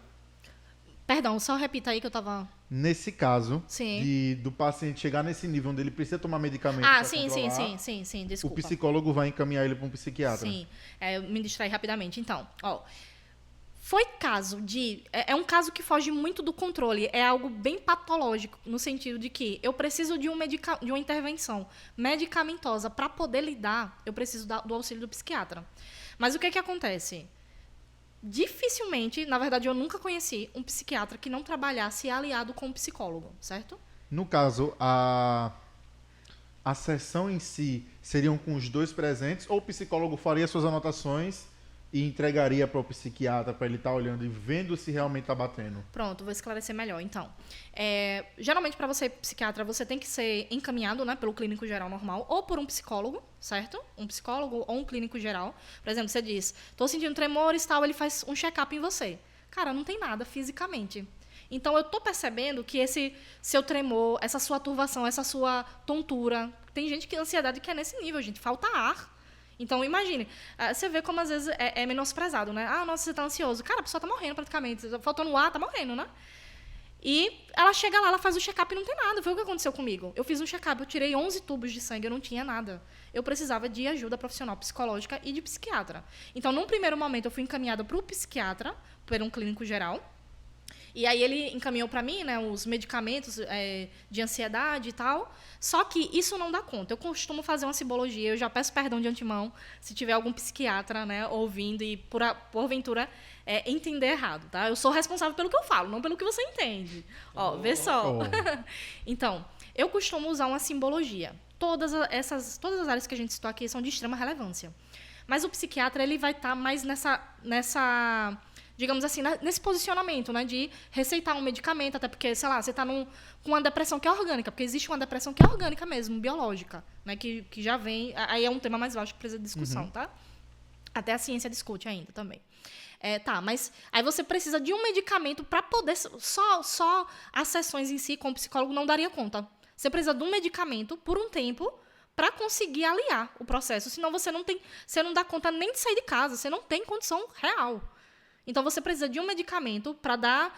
Perdão, só repita aí que eu estava... Nesse caso, Sim. do paciente chegar nesse nível onde ele precisa tomar medicamento Ah, pra sim, controlar, sim, o desculpa. psicólogo vai encaminhar ele para um psiquiatra. Sim, eu me distraí rapidamente. Então, ó, foi caso de... É um caso que foge muito do controle. É algo bem patológico, no sentido de que eu preciso de uma intervenção medicamentosa. Para poder lidar, eu preciso do auxílio do psiquiatra. Mas o que acontece? Dificilmente, na verdade, eu nunca conheci um psiquiatra que não trabalhasse aliado com um psicólogo, certo? No caso, a sessão em si seriam com os dois presentes, ou o psicólogo faria suas anotações e entregaria para o psiquiatra para ele estar olhando e vendo se realmente está batendo? Pronto, vou esclarecer melhor. Então, geralmente para você psiquiatra, você tem que ser encaminhado, né, pelo clínico geral normal ou por um psicólogo, certo? Um psicólogo ou um clínico geral. Por exemplo, você diz, estou sentindo tremores, tal, ele faz um check-up em você. Cara, não tem nada fisicamente. Então, eu estou percebendo que esse seu tremor, essa sua turvação, essa sua tontura, tem gente que a ansiedade que é nesse nível, gente, falta ar. Então, imagine, você vê como às vezes é menosprezado, né? Ah, nossa, você tá ansioso. Cara, a pessoa tá morrendo praticamente. Faltando ar, tá morrendo, né? E ela chega lá, ela faz o check-up e não tem nada. Foi o que aconteceu comigo. Eu fiz um check-up, eu tirei 11 tubos de sangue, eu não tinha nada. Eu precisava de ajuda profissional psicológica e de psiquiatra. Então, num primeiro momento, eu fui encaminhada para o psiquiatra, por um clínico geral. E aí ele encaminhou para mim, né, os medicamentos de ansiedade e tal. Só que isso não dá conta. Eu costumo fazer uma simbologia, eu já peço perdão de antemão se tiver algum psiquiatra, né, ouvindo e porventura entender errado, tá? Eu sou responsável pelo que eu falo, não pelo que você entende. Ó, vê só. Então, eu costumo usar uma simbologia. Todas as áreas que a gente citou aqui são de extrema relevância. Mas o psiquiatra, ele vai estar mais nessa digamos assim, nesse posicionamento, né, de receitar um medicamento, até porque, sei lá, você está com uma depressão que é orgânica, porque existe uma depressão que é orgânica mesmo, biológica, né, que já vem, aí é um tema mais vasto que precisa de discussão, tá? Até a ciência discute ainda também. Tá, mas aí você precisa de um medicamento para poder, só as sessões em si com o psicólogo não daria conta. Você precisa de um medicamento por um tempo para conseguir aliar o processo. Senão você não dá conta nem de sair de casa, você não tem condição real. Então, você precisa de um medicamento para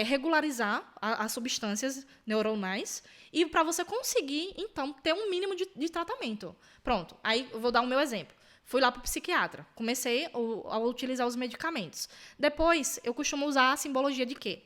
regularizar as substâncias neuronais e para você conseguir, então, ter um mínimo de tratamento. Pronto, aí eu vou dar o meu exemplo. Fui lá para o psiquiatra, comecei a utilizar os medicamentos. Depois, eu costumo usar a simbologia de quê?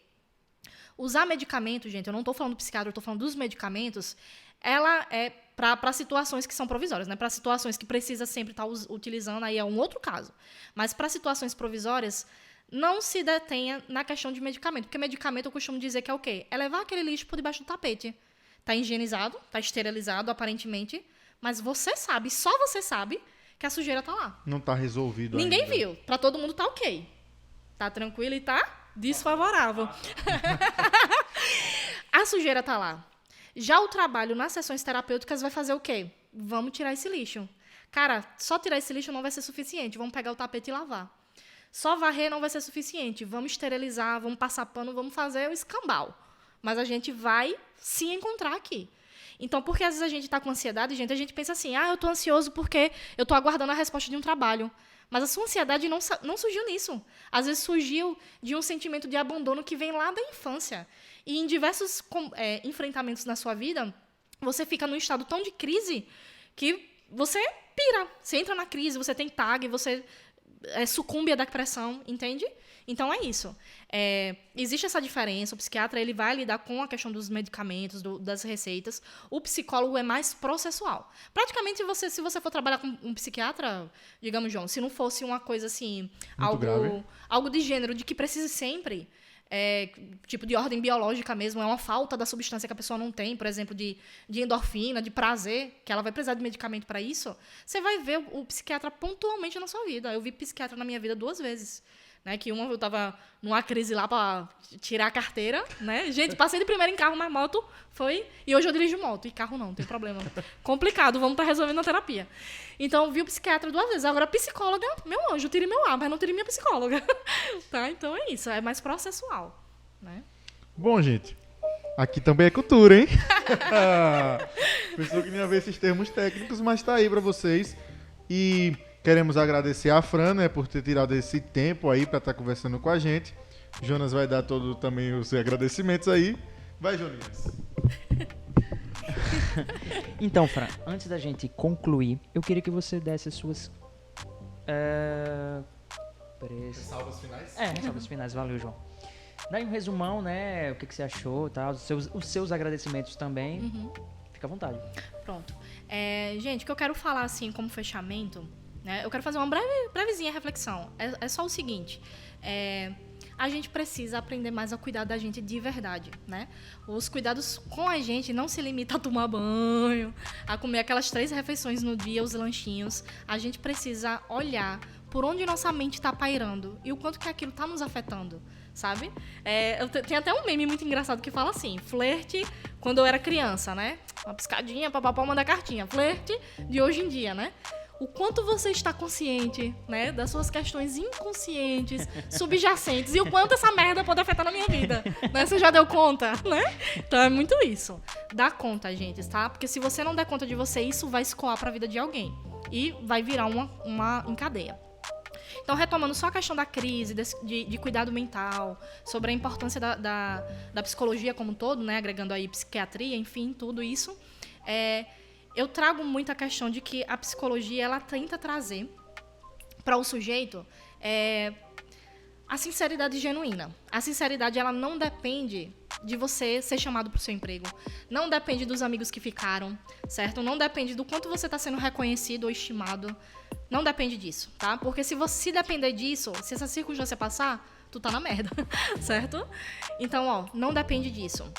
Usar medicamento, gente, eu não estou falando do psiquiatra, eu estou falando dos medicamentos, ela é para situações que são provisórias, né? Para situações que precisa sempre estar utilizando, aí é um outro caso. Mas para situações provisórias, não se detenha na questão de medicamento. Porque medicamento, eu costumo dizer que é o quê? É levar aquele lixo por debaixo do tapete. Está higienizado, está esterilizado, aparentemente, mas você sabe, só você sabe, que a sujeira está lá. Não está resolvido Ninguém ainda. viu. Para todo mundo está ok. Está tranquilo e está desfavorável. A sujeira está lá. Já o trabalho nas sessões terapêuticas vai fazer o quê? Vamos tirar esse lixo. Cara, só tirar esse lixo não vai ser suficiente. Vamos pegar o tapete e lavar. Só varrer não vai ser suficiente. Vamos esterilizar, vamos passar pano, vamos fazer o escambau. Mas a gente vai se encontrar aqui. Então, porque às vezes a gente está com ansiedade, gente, a gente pensa assim, eu estou ansioso porque eu estou aguardando a resposta de um trabalho. Mas a sua ansiedade não surgiu nisso. Às vezes surgiu de um sentimento de abandono que vem lá da infância. E em diversos enfrentamentos na sua vida, você fica num estado tão de crise que você pira. Você entra na crise, você tem TAG, você sucumbe à depressão, entende? Então, é isso. Existe essa diferença. O psiquiatra ele vai lidar com a questão dos medicamentos, das receitas. O psicólogo é mais processual. Praticamente, se você for trabalhar com um psiquiatra, digamos, João, se não fosse uma coisa assim, algo de gênero, de que precise sempre, tipo de ordem biológica mesmo, é uma falta da substância que a pessoa não tem, por exemplo, de endorfina, de prazer, que ela vai precisar de medicamento para isso, você vai ver o psiquiatra pontualmente na sua vida. Eu vi psiquiatra na minha vida 2 vezes. Né, que uma eu estava numa crise lá para tirar a carteira, né? Gente, passei de primeiro em carro, mas moto foi... E hoje eu dirijo moto, e carro não tem problema. Complicado, vamos estar resolvendo na terapia. Então, vi o psiquiatra 2 vezes. Agora, psicóloga, meu anjo, tire meu ar, mas não tire minha psicóloga. Tá? Então, é isso, é mais processual, né? Bom, gente, aqui também é cultura, hein? Pensou que não ia ver esses termos técnicos, mas tá aí para vocês. E... queremos agradecer a Fran, né, por ter tirado esse tempo aí para estar conversando com a gente. Jonas vai dar todo também os agradecimentos aí. Vai, Jonas. Então, Fran, antes da gente concluir, eu queria que você desse as suas... Ressalvas finais? Ressalvas finais. Valeu, João. Dá aí um resumão, né, o que você achou, tá? Os seus agradecimentos também. Uhum. Fica à vontade. Pronto. Gente, o que eu quero falar, assim, como fechamento... né? Eu quero fazer uma brevezinha reflexão. É só o seguinte. A gente precisa aprender mais a cuidar da gente de verdade, né? Os cuidados com a gente não se limitam a tomar banho, a comer aquelas 3 refeições no dia, os lanchinhos. A gente precisa olhar por onde nossa mente está pairando e o quanto que aquilo está nos afetando, sabe? Tem até um meme muito engraçado que fala assim, flerte quando eu era criança, né? Uma piscadinha, papapá, mandar cartinha. Flerte de hoje em dia, né? O quanto você está consciente, né, das suas questões inconscientes, subjacentes, e o quanto essa merda pode afetar na minha vida, né? Você já deu conta, né? Então é muito isso. Dá conta, gente, tá? Porque se você não der conta de você, isso vai escoar para a vida de alguém e vai virar uma encadeia. Então, retomando só a questão da crise, de cuidado mental, sobre a importância da psicologia como um todo, né, agregando aí psiquiatria, enfim, tudo isso, eu trago muito a questão de que a psicologia ela tenta trazer para o sujeito a sinceridade genuína. A sinceridade ela não depende de você ser chamado para o seu emprego. Não depende dos amigos que ficaram, certo? Não depende do quanto você está sendo reconhecido ou estimado. Não depende disso, tá? Porque se depender disso, se essa circunstância passar, tu tá na merda, certo? Então, não depende disso.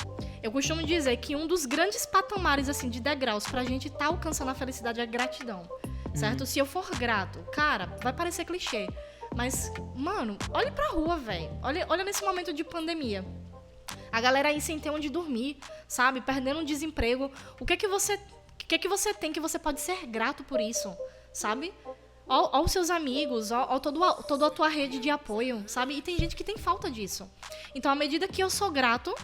Eu costumo dizer que um dos grandes patamares, assim, de degraus pra gente tá alcançando a felicidade é a gratidão, certo? Se eu for grato, cara, vai parecer clichê, mas, mano, olhe pra rua, velho. Olha nesse momento de pandemia. A galera aí sem ter onde dormir, sabe? Perdendo um desemprego. O que você tem que você pode ser grato por isso, sabe? Aos seus amigos, toda a tua rede de apoio, sabe? E tem gente que tem falta disso. Então, à medida que eu sou grato,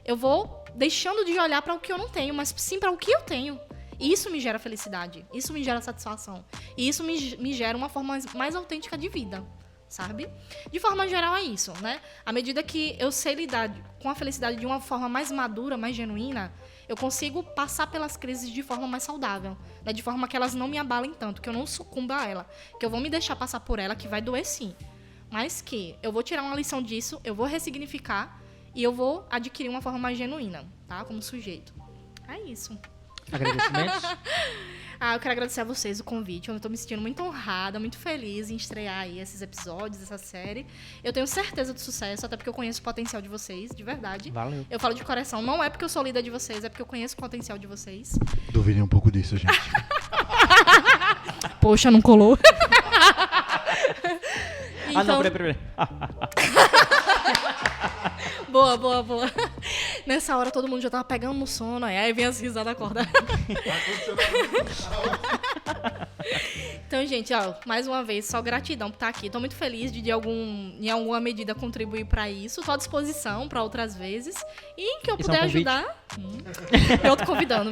eu vou deixando de olhar para o que eu não tenho, mas sim para o que eu tenho. Isso me gera felicidade, isso me gera satisfação. E isso me gera uma forma mais autêntica de vida, sabe? De forma geral é isso, né? À medida que eu sei lidar com a felicidade de uma forma mais madura, mais genuína, eu consigo passar pelas crises de forma mais saudável, né? De forma que elas não me abalem tanto, que eu não sucumba a ela, que eu vou me deixar passar por ela, que vai doer sim, mas que eu vou tirar uma lição disso, eu vou ressignificar e eu vou adquirir uma forma mais genuína, tá? Como sujeito. É isso. Agradecimentos? Eu quero agradecer a vocês o convite. Eu tô me sentindo muito honrada, muito feliz em estrear aí esses episódios, essa série. Eu tenho certeza do sucesso, até porque eu conheço o potencial de vocês, de verdade. Valeu. Eu falo de coração, não é porque eu sou líder de vocês, é porque eu conheço o potencial de vocês. Duvidem um pouco disso, gente. Poxa, não colou? Não, peraí. Boa. Nessa hora todo mundo já tava pegando no sono, aí vem as risadas acordar. Então, gente, mais uma vez, só gratidão por estar aqui. Tô muito feliz de em alguma medida, contribuir para isso. Tô à disposição para outras vezes. E que eu puder ajudar... Me autoconvidando.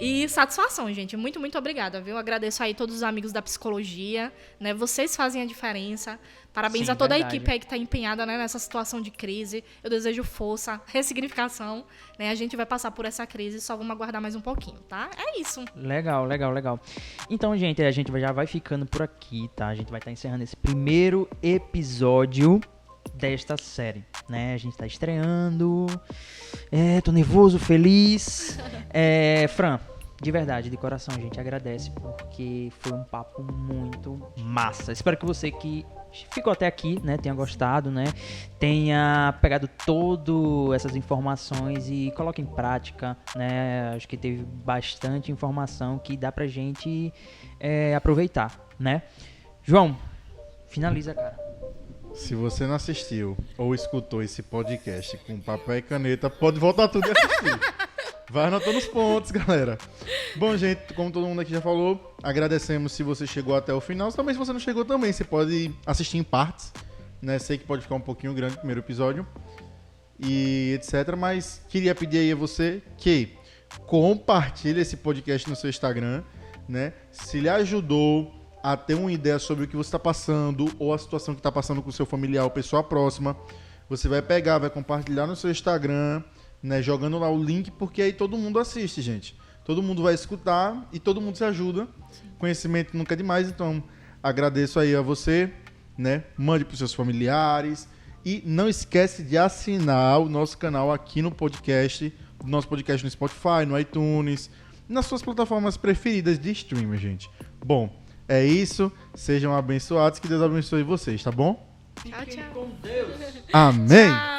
E satisfação, gente. Muito, muito obrigada, viu? Agradeço aí todos os amigos da psicologia, né? Vocês fazem a diferença. Parabéns a toda a equipe aí que está empenhada, né, nessa situação de crise. Eu desejo força, ressignificação, né? A gente vai passar por essa crise, só vamos aguardar mais um pouquinho, tá? É isso. Legal. Então, gente, a gente já vai ficando por aqui, tá? A gente vai estar encerrando esse primeiro episódio desta série, né? A gente tá estreando. Tô nervoso, feliz. Fran, de verdade, de coração, a gente agradece porque foi um papo muito massa. Espero que você que ficou até aqui, né, tenha gostado, né, tenha pegado todas essas informações e coloque em prática, né. Acho que teve bastante informação que dá pra gente aproveitar, né. João, finaliza, cara. Se você não assistiu ou escutou esse podcast com papel e caneta, pode voltar tudo e assistir. Vai anotando os pontos, galera. Bom, gente, como todo mundo aqui já falou, agradecemos se você chegou até o final. Também se você não chegou também, você pode assistir em partes, né? Sei que pode ficar um pouquinho grande o primeiro episódio e etc. Mas queria pedir aí a você que compartilhe esse podcast no seu Instagram, né? Se lhe ajudou a ter uma ideia sobre o que você está passando ou a situação que está passando com o seu familiar ou pessoa próxima, você vai pegar, vai compartilhar no seu Instagram, né, jogando lá o link, porque aí todo mundo assiste, gente. Todo mundo vai escutar e todo mundo se ajuda. Sim. Conhecimento nunca é demais, então agradeço aí a você, né? Mande para os seus familiares e não esquece de assinar o nosso canal aqui no podcast, nosso podcast no Spotify, no iTunes, nas suas plataformas preferidas de streaming, gente. Bom, é isso. Sejam abençoados, que Deus abençoe vocês, tá bom? Tchau. Com Deus. Amém. Tchau.